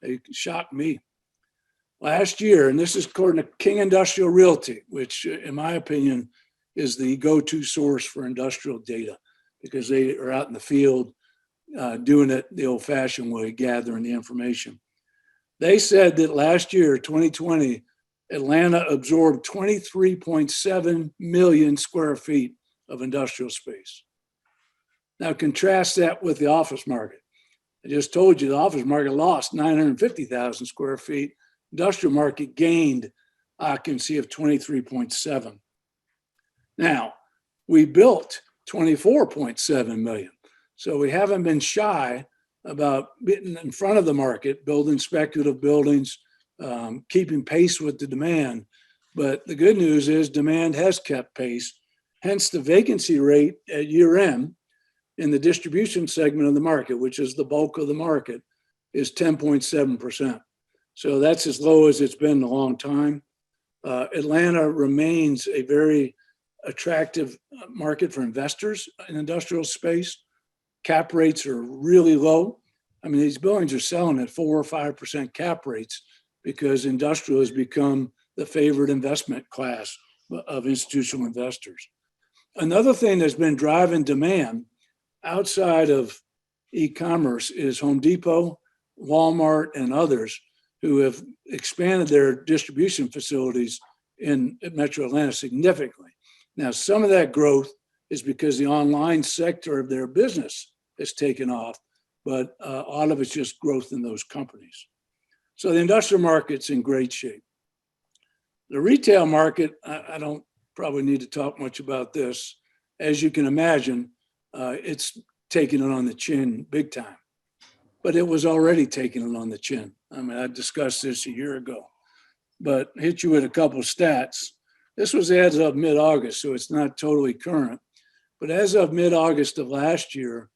They shocked me. Last year, and this is according to King Industrial Realty, which in my opinion is the go-to source for industrial data, because they are out in the field doing it the old-fashioned way, gathering the information. They said that last year, 2020, Atlanta absorbed 23.7 million square feet of industrial space. Now contrast that with the office market. I just told you the office market lost 950,000 square feet. Industrial market gained occupancy of 23.7. Now, we built 24.7 million. So we haven't been shy about getting in front of the market, building speculative buildings, keeping pace with the demand. But the good news is demand has kept pace. Hence the vacancy rate at year end in the distribution segment of the market, which is the bulk of the market, is 10.7%. So that's as low as it's been in a long time. Atlanta remains a very attractive market for investors in industrial space. Cap rates are really low. I mean, these buildings are selling at 4 or 5% cap rates because industrial has become the favorite investment class of institutional investors. Another thing that's been driving demand outside of e-commerce is Home Depot, Walmart, and others who have expanded their distribution facilities in Metro Atlanta significantly. Now, some of that growth is because the online sector of their business has taken off, but a lot of it's just growth in those companies. So the industrial market's in great shape. The retail market, I don't probably need to talk much about this. As you can imagine, it's taking it on the chin big time, but it was already taking it on the chin. I mean, I discussed this a year ago, but hit you with a couple of stats. This was as of mid-August, so it's not totally current. But as of mid-August of last year,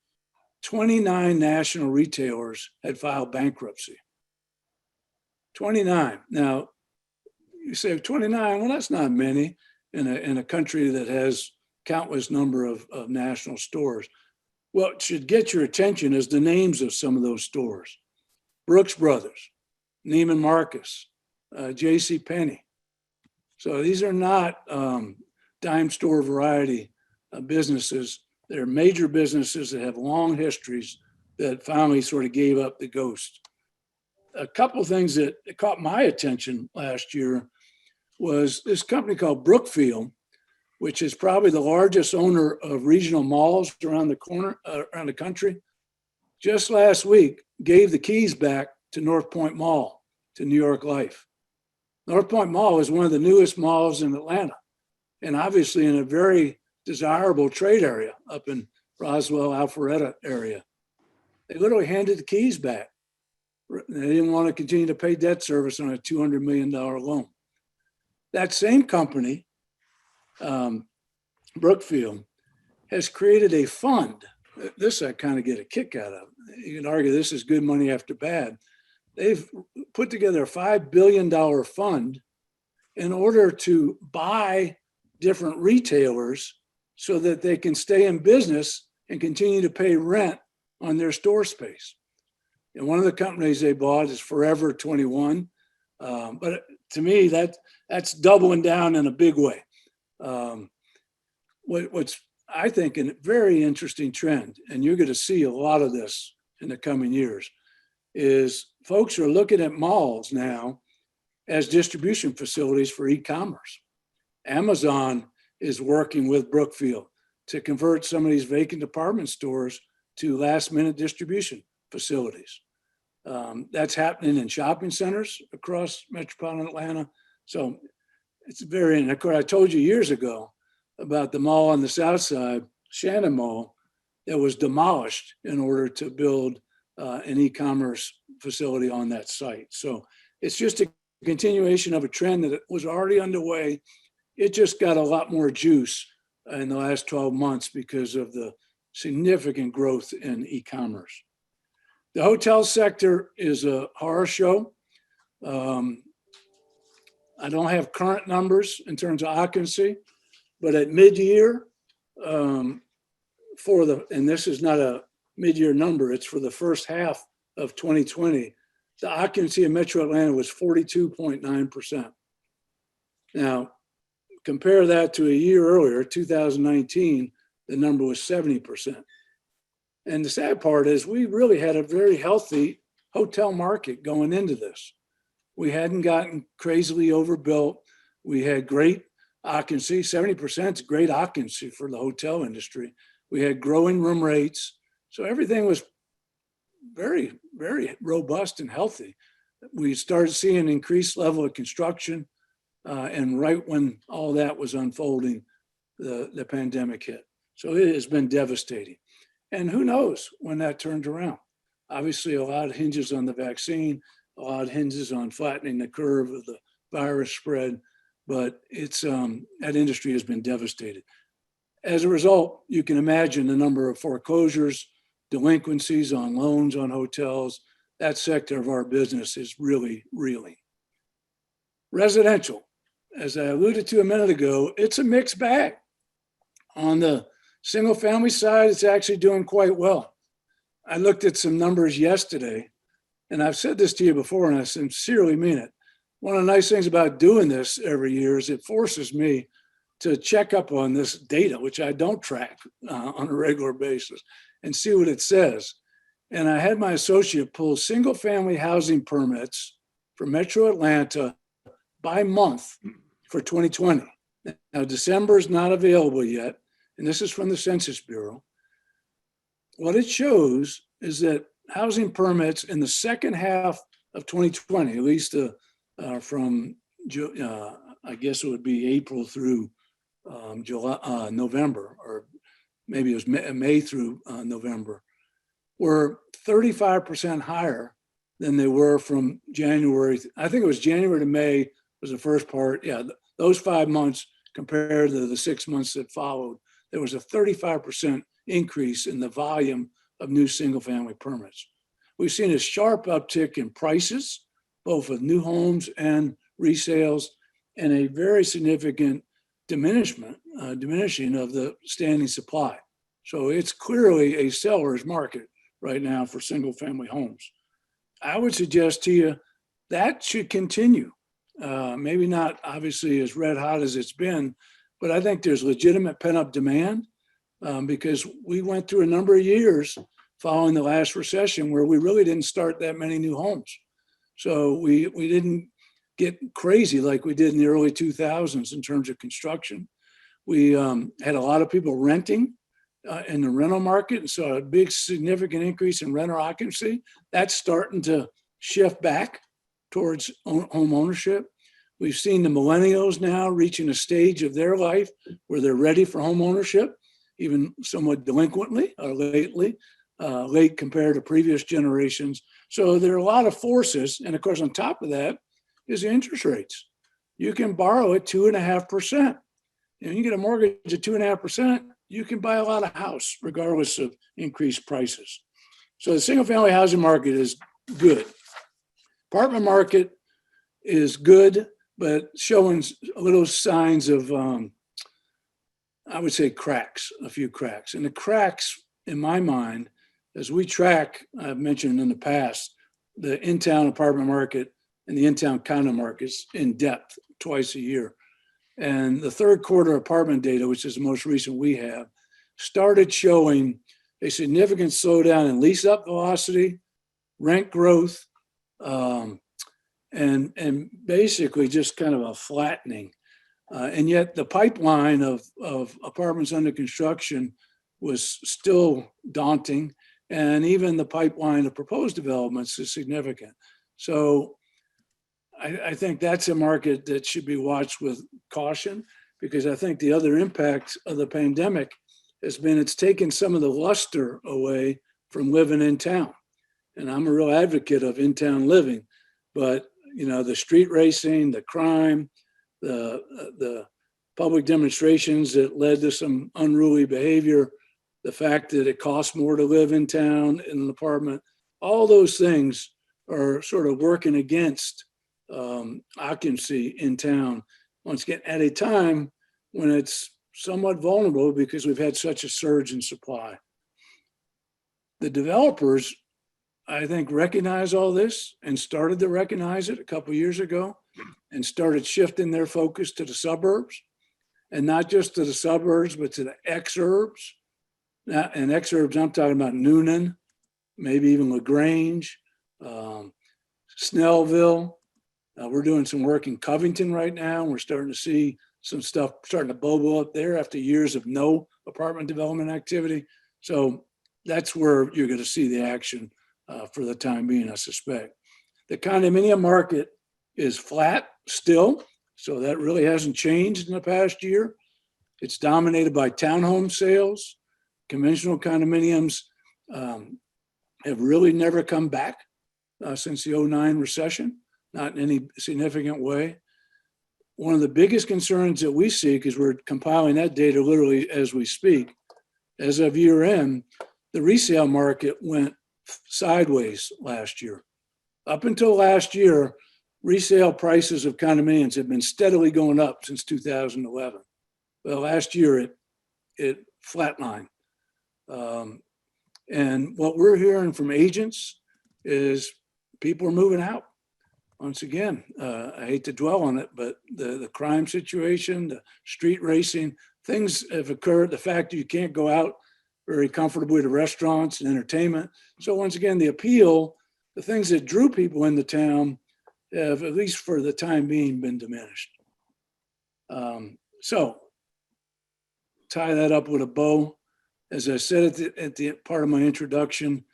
29 national retailers had filed bankruptcy. 29. Now, you say 29, well, that's not many in a country that has countless number of national stores. What should get your attention is the names of some of those stores. Brooks Brothers, Neiman Marcus, J.C. Penney. So these are not dime store variety businesses. They're major businesses that have long histories that finally sort of gave up the ghost. A couple of things that caught my attention last year was this company called Brookfield, which is probably the largest owner of regional malls around the country, just last week gave the keys back to North Point Mall, to New York Life. North Point Mall is one of the newest malls in Atlanta, and obviously in a very desirable trade area up in Roswell, Alpharetta area. They literally handed the keys back. They didn't want to continue to pay debt service on a $200 million loan. That same company, Brookfield, has created a fund. This I kind of get a kick out of. You can argue this is good money after bad. They've put together a $5 billion fund in order to buy different retailers so that they can stay in business and continue to pay rent on their store space. And one of the companies they bought is Forever 21. But to me, that's doubling down in a big way. What's, I think, a very interesting trend, and you're going to see a lot of this in the coming years, is folks are looking at malls now as distribution facilities for e-commerce. Amazon is working with Brookfield to convert some of these vacant department stores to last-minute distribution facilities. That's happening in shopping centers across metropolitan Atlanta. So it's very, and of course, I told you years ago about the mall on the south side, Shannon Mall, that was demolished in order to build an e-commerce facility on that site. So it's just a continuation of a trend that was already underway. It just got a lot more juice in the last 12 months because of the significant growth in e-commerce. The hotel sector is a horror show. I don't have current numbers in terms of occupancy, but at mid-year, and this is not a mid-year number, it's for the first half of 2020, the occupancy in Metro Atlanta was 42.9%. Now, compare that to a year earlier, 2019, the number was 70%. And the sad part is we really had a very healthy hotel market going into this. We hadn't gotten crazily overbuilt. We had great occupancy. 70% is great occupancy for the hotel industry. We had growing room rates. So everything was very, very robust and healthy. We started seeing an increased level of construction. And right when all that was unfolding, the pandemic hit. So it has been devastating. And who knows when that turns around? Obviously, a lot hinges on the vaccine, a lot hinges on flattening the curve of the virus spread, but it's that industry has been devastated. As a result, you can imagine the number of foreclosures, delinquencies on loans on hotels. That sector of our business is really reeling. Residential, as I alluded to a minute ago, it's a mixed bag. On the single family side, it's actually doing quite well. I looked at some numbers yesterday, and I've said this to you before, and I sincerely mean it. One of the nice things about doing this every year is it forces me to check up on this data, which I don't track on a regular basis, and see what it says. And I had my associate pull single family housing permits for Metro Atlanta by month for 2020. Now, December is not available yet, and this is from the Census Bureau. What it shows is that housing permits in the second half of 2020, at least from, I guess it would be April through November, or maybe it was May through November, were 35% higher than they were from January. I think it was January to May was the first part. Yeah, those 5 months compared to the 6 months that followed, there was a 35% increase in the volume of new single family permits. We've seen a sharp uptick in prices, both of new homes and resales, and a very significant diminishing of the standing supply. So it's clearly a seller's market right now for single family homes. I would suggest to you that should continue. Maybe not obviously as red hot as it's been, but I think there's legitimate pent-up demand because we went through a number of years following the last recession where we really didn't start that many new homes. So we didn't get crazy like we did in the early 2000s in terms of construction. We had a lot of people renting in the rental market, and saw a big significant increase in renter occupancy. That's starting to shift back towards home ownership. We've seen the millennials now reaching a stage of their life where they're ready for home ownership, even somewhat delinquently or late compared to previous generations. So there are a lot of forces. And of course, on top of that is the interest rates. You can borrow at 2.5%. And you get a mortgage at 2.5%, you can buy a lot of house regardless of increased prices. So the single family housing market is good. Apartment market is good, but showing a little signs of, I would say, cracks, a few cracks. And the cracks, in my mind, as we track, I've mentioned in the past, the in-town apartment market and the in-town condo markets in depth twice a year. And the third quarter apartment data, which is the most recent we have, started showing a significant slowdown in lease up velocity, rent growth, and basically just kind of a flattening. And yet the pipeline of apartments under construction was still daunting. And even the pipeline of proposed developments is significant. So I think that's a market that should be watched with caution, because I think the other impact of the pandemic has been it's taken some of the luster away from living in town. And I'm a real advocate of in-town living, but you know, the street racing, the crime, the public demonstrations that led to some unruly behavior, the fact that it costs more to live in town in an apartment, all those things are sort of working against occupancy in town, once again, at a time when it's somewhat vulnerable because we've had such a surge in supply. The developers, I think, recognize all this and started to recognize it a couple of years ago and started shifting their focus to the suburbs, and not just to the suburbs, but to the exurbs. And exurbs, I'm talking about Noonan, maybe even LaGrange, Snellville. We're doing some work in Covington right now. We're starting to see some stuff starting to bubble up there after years of no apartment development activity. So that's where you're going to see the action for the time being, I suspect. The condominium market is flat still, so that really hasn't changed in the past year. It's dominated by townhome sales. Conventional condominiums have really never come back since the 2009 recession, not in any significant way. One of the biggest concerns that we see, because we're compiling that data literally as we speak, as of year end, the resale market went sideways last year. Up until last year, resale prices of condominiums have been steadily going up since 2011. Well, last year it flatlined. And what we're hearing from agents is people are moving out. Once again, I hate to dwell on it, but the crime situation, the street racing, things have occurred. The fact that you can't go out very comfortably to restaurants and entertainment. So once again, the appeal, the things that drew people into town have, at least for the time being, been diminished. So tie that up with a bow. As I said at the part of my introduction,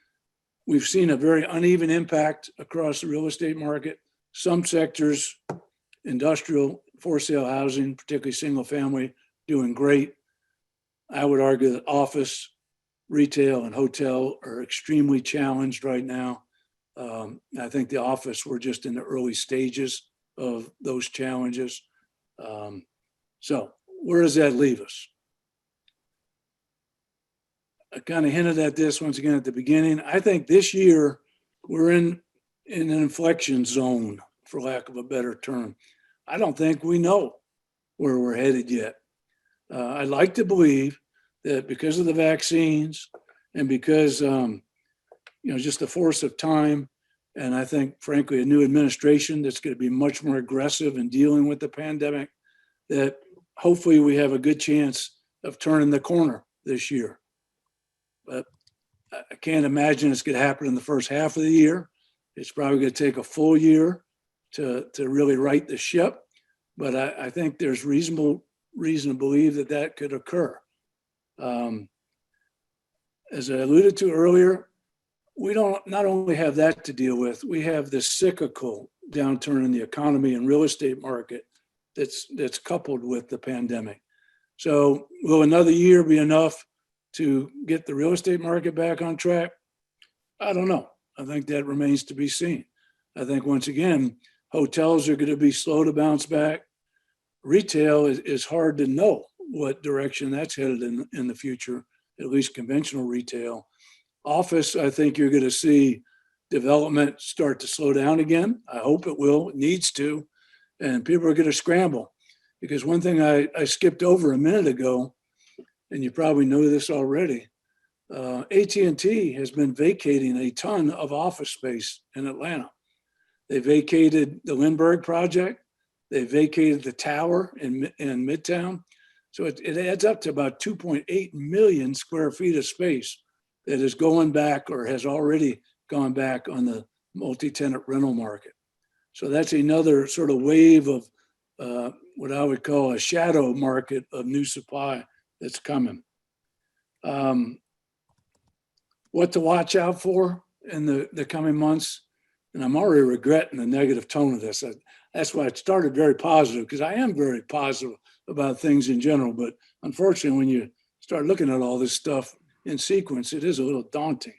we've seen a very uneven impact across the real estate market. Some sectors, industrial, for sale housing, particularly single family, doing great. I would argue that office, retail, and hotel are extremely challenged right now. I think the office, we're just in the early stages of those challenges. So where does that leave us? I kind of hinted at this once again at the beginning. I think this year we're in an inflection zone, for lack of a better term. I don't think we know where we're headed yet. I'd like to believe that because of the vaccines and because, just the force of time, and I think, frankly, a new administration that's going to be much more aggressive in dealing with the pandemic, that hopefully we have a good chance of turning the corner this year. But I can't imagine it's going to happen in the first half of the year. It's probably going to take a full year to really right the ship. But I think there's reasonable reason to believe that that could occur. As I alluded to earlier, we don't not only have that to deal with, we have this cyclical downturn in the economy and real estate market that's coupled with the pandemic. So will another year be enough to get the real estate market back on track? I don't know. I think that remains to be seen. I think once again, hotels are going to be slow to bounce back. Retail is hard to know what direction that's headed in the future, at least conventional retail. Office, I think you're going to see development start to slow down again. I hope it will. It needs to. And people are going to scramble. Because one thing I skipped over a minute ago, and you probably know this already, AT&T has been vacating a ton of office space in Atlanta. They vacated the Lindbergh project. They vacated the tower in Midtown. So it adds up to about 2.8 million square feet of space that is going back or has already gone back on the multi-tenant rental market. So that's another sort of wave of what I would call a shadow market of new supply that's coming. What to watch out for in the coming months, and I'm already regretting the negative tone of this. That's why it started very positive, because I am very positive about things in general. But unfortunately, when you start looking at all this stuff in sequence, it is a little daunting.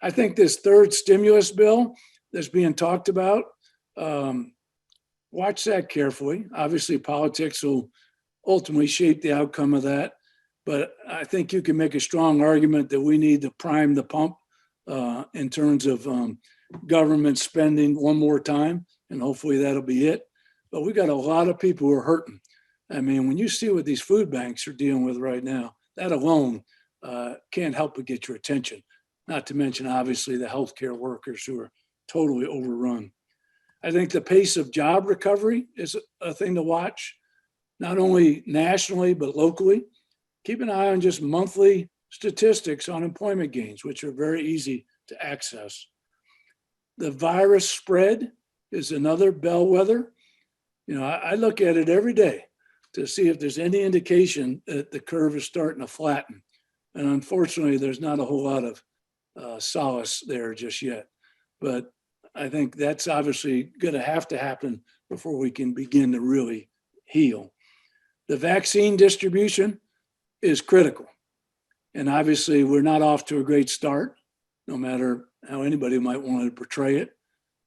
I think this third stimulus bill that's being talked about, watch that carefully. Obviously, politics will ultimately shape the outcome of that. But I think you can make a strong argument that we need to prime the pump in terms of government spending one more time, and hopefully that'll be it. But we got a lot of people who are hurting. I mean, when you see what these food banks are dealing with right now, that alone can't help but get your attention. Not to mention, obviously, the healthcare workers who are totally overrun. I think the pace of job recovery is a thing to watch, not only nationally, but locally. Keep an eye on just monthly statistics on employment gains, which are very easy to access. The virus spread is another bellwether. You know, I look at it every day to see if there's any indication that the curve is starting to flatten. And unfortunately, there's not a whole lot of solace there just yet. But I think that's obviously going to have to happen before we can begin to really heal. The vaccine distribution is critical. And obviously, we're not off to a great start, no matter how anybody might want to portray it.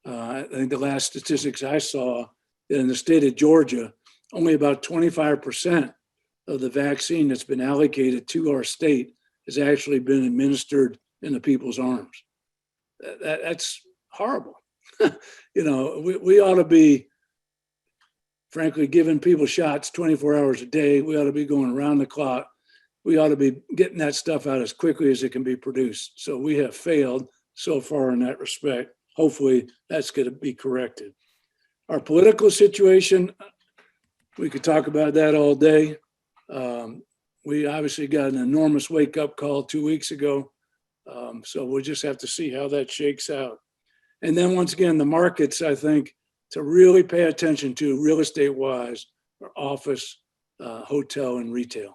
I think the last statistics I saw, that in the state of Georgia, only about 25% of the vaccine that's been allocated to our state has actually been administered into people's arms. That's horrible. You know, we ought to be, frankly, giving people shots 24 hours a day. We ought to be going around the clock. We ought to be getting that stuff out as quickly as it can be produced. So we have failed so far in that respect. Hopefully that's going to be corrected. Our political situation, we could talk about that all day. We obviously got an enormous wake-up call 2 weeks ago. So we'll just have to see how that shakes out. And then once again, the markets, I think, to really pay attention to real estate-wise, are office, hotel, and retail.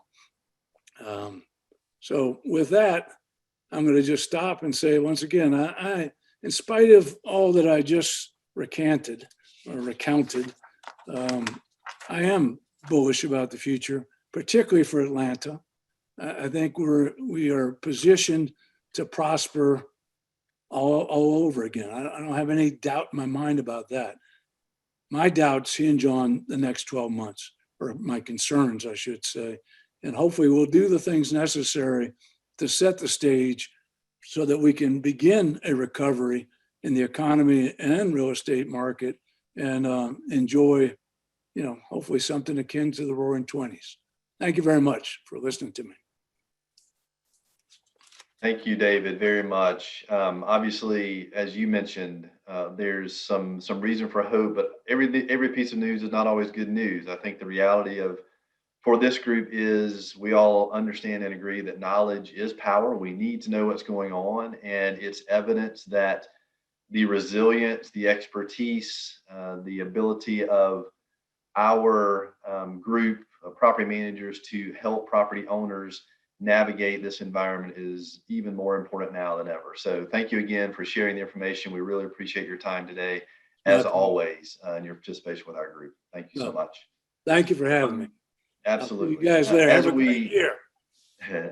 So with that, I'm going to just stop and say, once again, I in spite of all that I just recounted, I am bullish about the future, particularly for Atlanta. I think we are positioned to prosper all over again. I don't have any doubt in my mind about that. My doubts hinge on the next 12 months, or my concerns, I should say. And hopefully we'll do the things necessary to set the stage so that we can begin a recovery in the economy and real estate market and enjoy, you know, hopefully something akin to the Roaring 20s. Thank you very much for listening to me. Thank you, David, very much. Obviously, as you mentioned, there's some reason for hope, but every piece of news is not always good news. I think the reality for this group is we all understand and agree that knowledge is power. We need to know what's going on, and it's evidence that the resilience, the expertise, the ability of our group property managers to help property owners navigate this environment is even more important now than ever. So thank you again for sharing the information. We really appreciate your time today, as always, and your participation with our group. Thank you so much. Thank you for having me. Absolutely. You guys there. As Have a great year.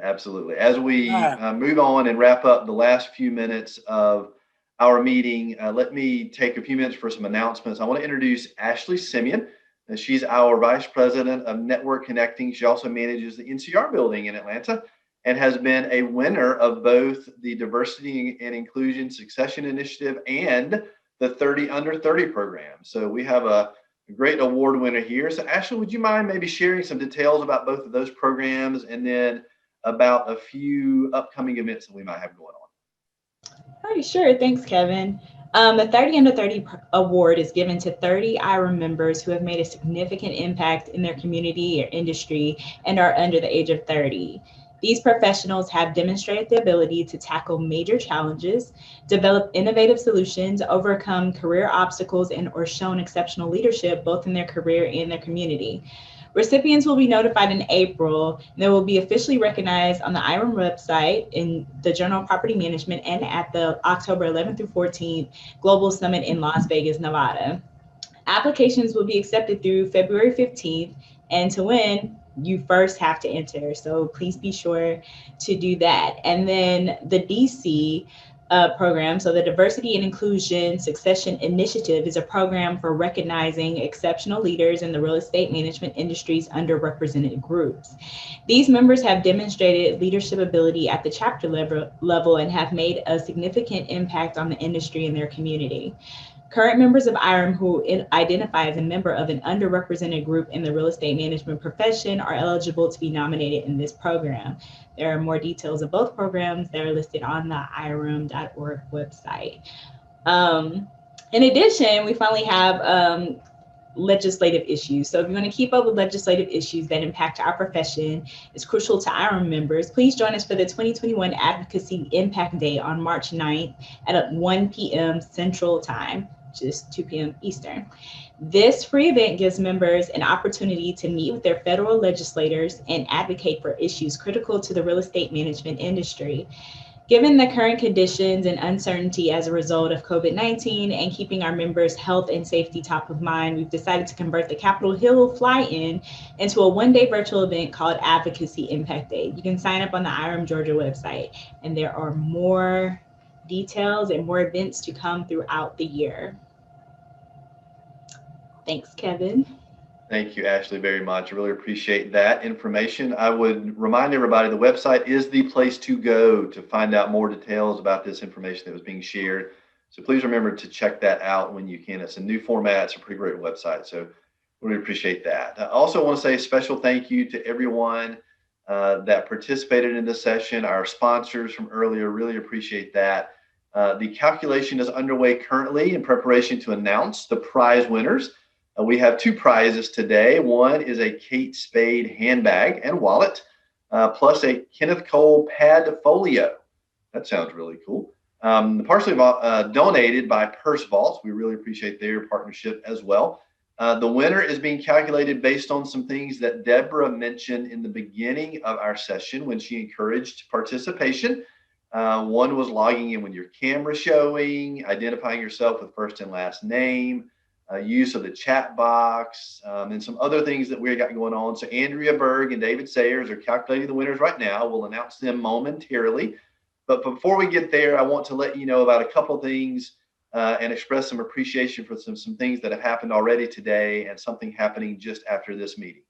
Absolutely. As we move on and wrap up the last few minutes of our meeting, let me take a few minutes for some announcements. I want to introduce Ashley Simeon. She's our Vice President of Network Connecting. She also manages the NCR building in Atlanta and has been a winner of both the Diversity and Inclusion Succession Initiative and the 30 Under 30 program. So we have a great award winner here. So Ashley, would you mind maybe sharing some details about both of those programs and then about a few upcoming events that we might have going on? All right, sure. Thanks, Kevin. The 30 Under 30 award is given to 30 IREM members who have made a significant impact in their community or industry and are under the age of 30. These professionals have demonstrated the ability to tackle major challenges, develop innovative solutions, overcome career obstacles, and or shown exceptional leadership both in their career and their community. Recipients will be notified in April, and they will be officially recognized on the IREM website, in the Journal of Property Management, and at the October 11th through 14th Global Summit in Las Vegas, Nevada. Applications will be accepted through February 15th, and to win, you first have to enter. So please be sure to do that. And then the DC program, so the Diversity and Inclusion Succession Initiative, is a program for recognizing exceptional leaders in the real estate management industry's underrepresented groups. These members have demonstrated leadership ability at the chapter level and have made a significant impact on the industry and their community. Current members of IREM who identify as a member of an underrepresented group in the real estate management profession are eligible to be nominated in this program. There are more details of both programs that are listed on the irem.org website. In addition, we finally have legislative issues. So if you want to keep up with legislative issues that impact our profession, it's crucial to IREM members. Please join us for the 2021 Advocacy Impact Day on March 9th at 1 p.m. Central Time, which is 2 p.m. Eastern. This free event gives members an opportunity to meet with their federal legislators and advocate for issues critical to the real estate management industry. Given the current conditions and uncertainty as a result of COVID-19 and keeping our members' health and safety top of mind, we've decided to convert the Capitol Hill fly-in into a one-day virtual event called Advocacy Impact Day. You can sign up on the IREM Georgia website, and there are more details and more events to come throughout the year. Thanks, Kevin. Thank you, Ashley, very much. I really appreciate that information. I would remind everybody the website is the place to go to find out more details about this information that was being shared. So please remember to check that out when you can. It's a new format. It's a pretty great website. So we appreciate that. I also want to say a special thank you to everyone that participated in this session. Our sponsors from earlier, really appreciate that. The calculation is underway currently in preparation to announce the prize winners. We have two prizes today. One is a Kate Spade handbag and wallet, plus a Kenneth Cole pad folio. That sounds really cool. Partially donated by Purse Vaults. We really appreciate their partnership as well. The winner is being calculated based on some things that Deborah mentioned in the beginning of our session when she encouraged participation. One was logging in with your camera showing, identifying yourself with first and last name, use of the chat box, and some other things that we got going on. So Andrea Berg and David Sayers are calculating the winners right now. We'll announce them momentarily. But before we get there, I want to let you know about a couple of things and express some appreciation for some things that have happened already today and something happening just after this meeting.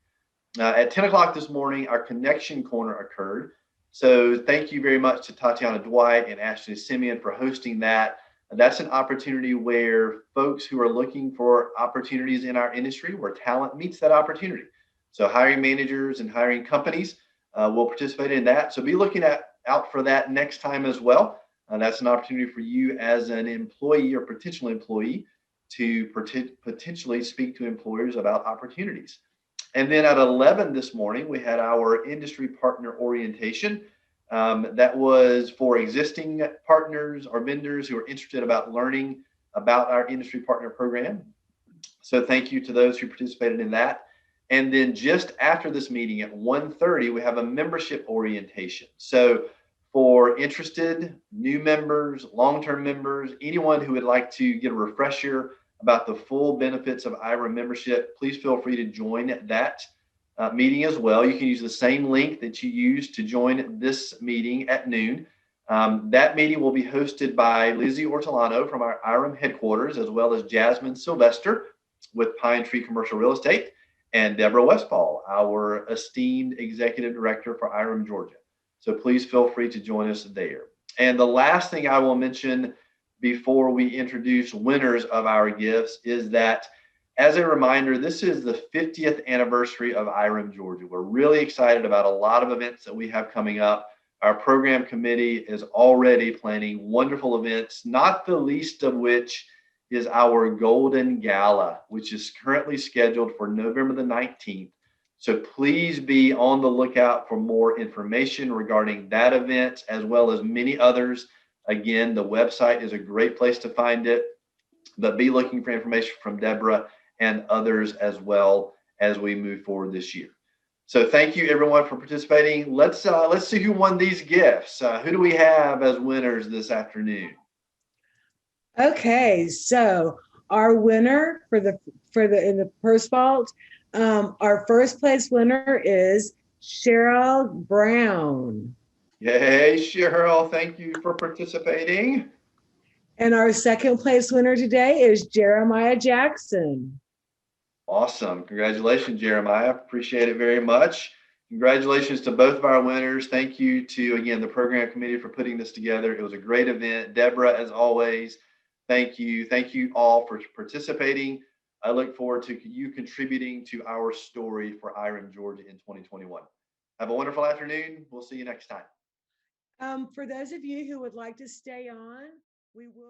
At 10 o'clock this morning, our Connection Corner occurred. So thank you very much to Tatiana Dwight and Ashley Simeon for hosting that. That's an opportunity where folks who are looking for opportunities in our industry, where talent meets that opportunity. So hiring managers and hiring companies will participate in that. So be looking out for that next time as well. That's an opportunity for you as an employee or potential employee to potentially speak to employers about opportunities. And then at 11 this morning, we had our industry partner orientation. That was for existing partners or vendors who are interested about learning about our industry partner program. So thank you to those who participated in that. And then just after this meeting at 1:30, we have a membership orientation. So for interested new members, long-term members, anyone who would like to get a refresher about the full benefits of IRA membership, please feel free to join that meeting as well. You can use the same link that you used to join this meeting at noon. That meeting will be hosted by Lizzie Ortolano from our IRM headquarters, as well as Jasmine Sylvester with Pine Tree Commercial Real Estate, and Deborah Westfall, our esteemed executive director for IRM Georgia. So please feel free to join us there. And the last thing I will mention before we introduce winners of our gifts is that, as a reminder, this is the 50th anniversary of IRM Georgia. We're really excited about a lot of events that we have coming up. Our program committee is already planning wonderful events, not the least of which is our Golden Gala, which is currently scheduled for November the 19th. So please be on the lookout for more information regarding that event, as well as many others. Again, the website is a great place to find it, but be looking for information from Deborah and others as well as we move forward this year. So thank you everyone for participating. Let's see who won these gifts. Who do we have as winners this afternoon? Okay, so our winner in the purse vault, our first place winner is Cheryl Brown. Yay, Cheryl, thank you for participating. And our second place winner today is Jeremiah Jackson. Awesome. Congratulations, Jeremiah. Appreciate it very much. Congratulations to both of our winners. Thank you to, again, the program committee for putting this together. It was a great event. Deborah, as always, thank you. Thank you all for participating. I look forward to you contributing to our story for IRM Georgia in 2021. Have a wonderful afternoon. We'll see you next time. For those of you who would like to stay on, we will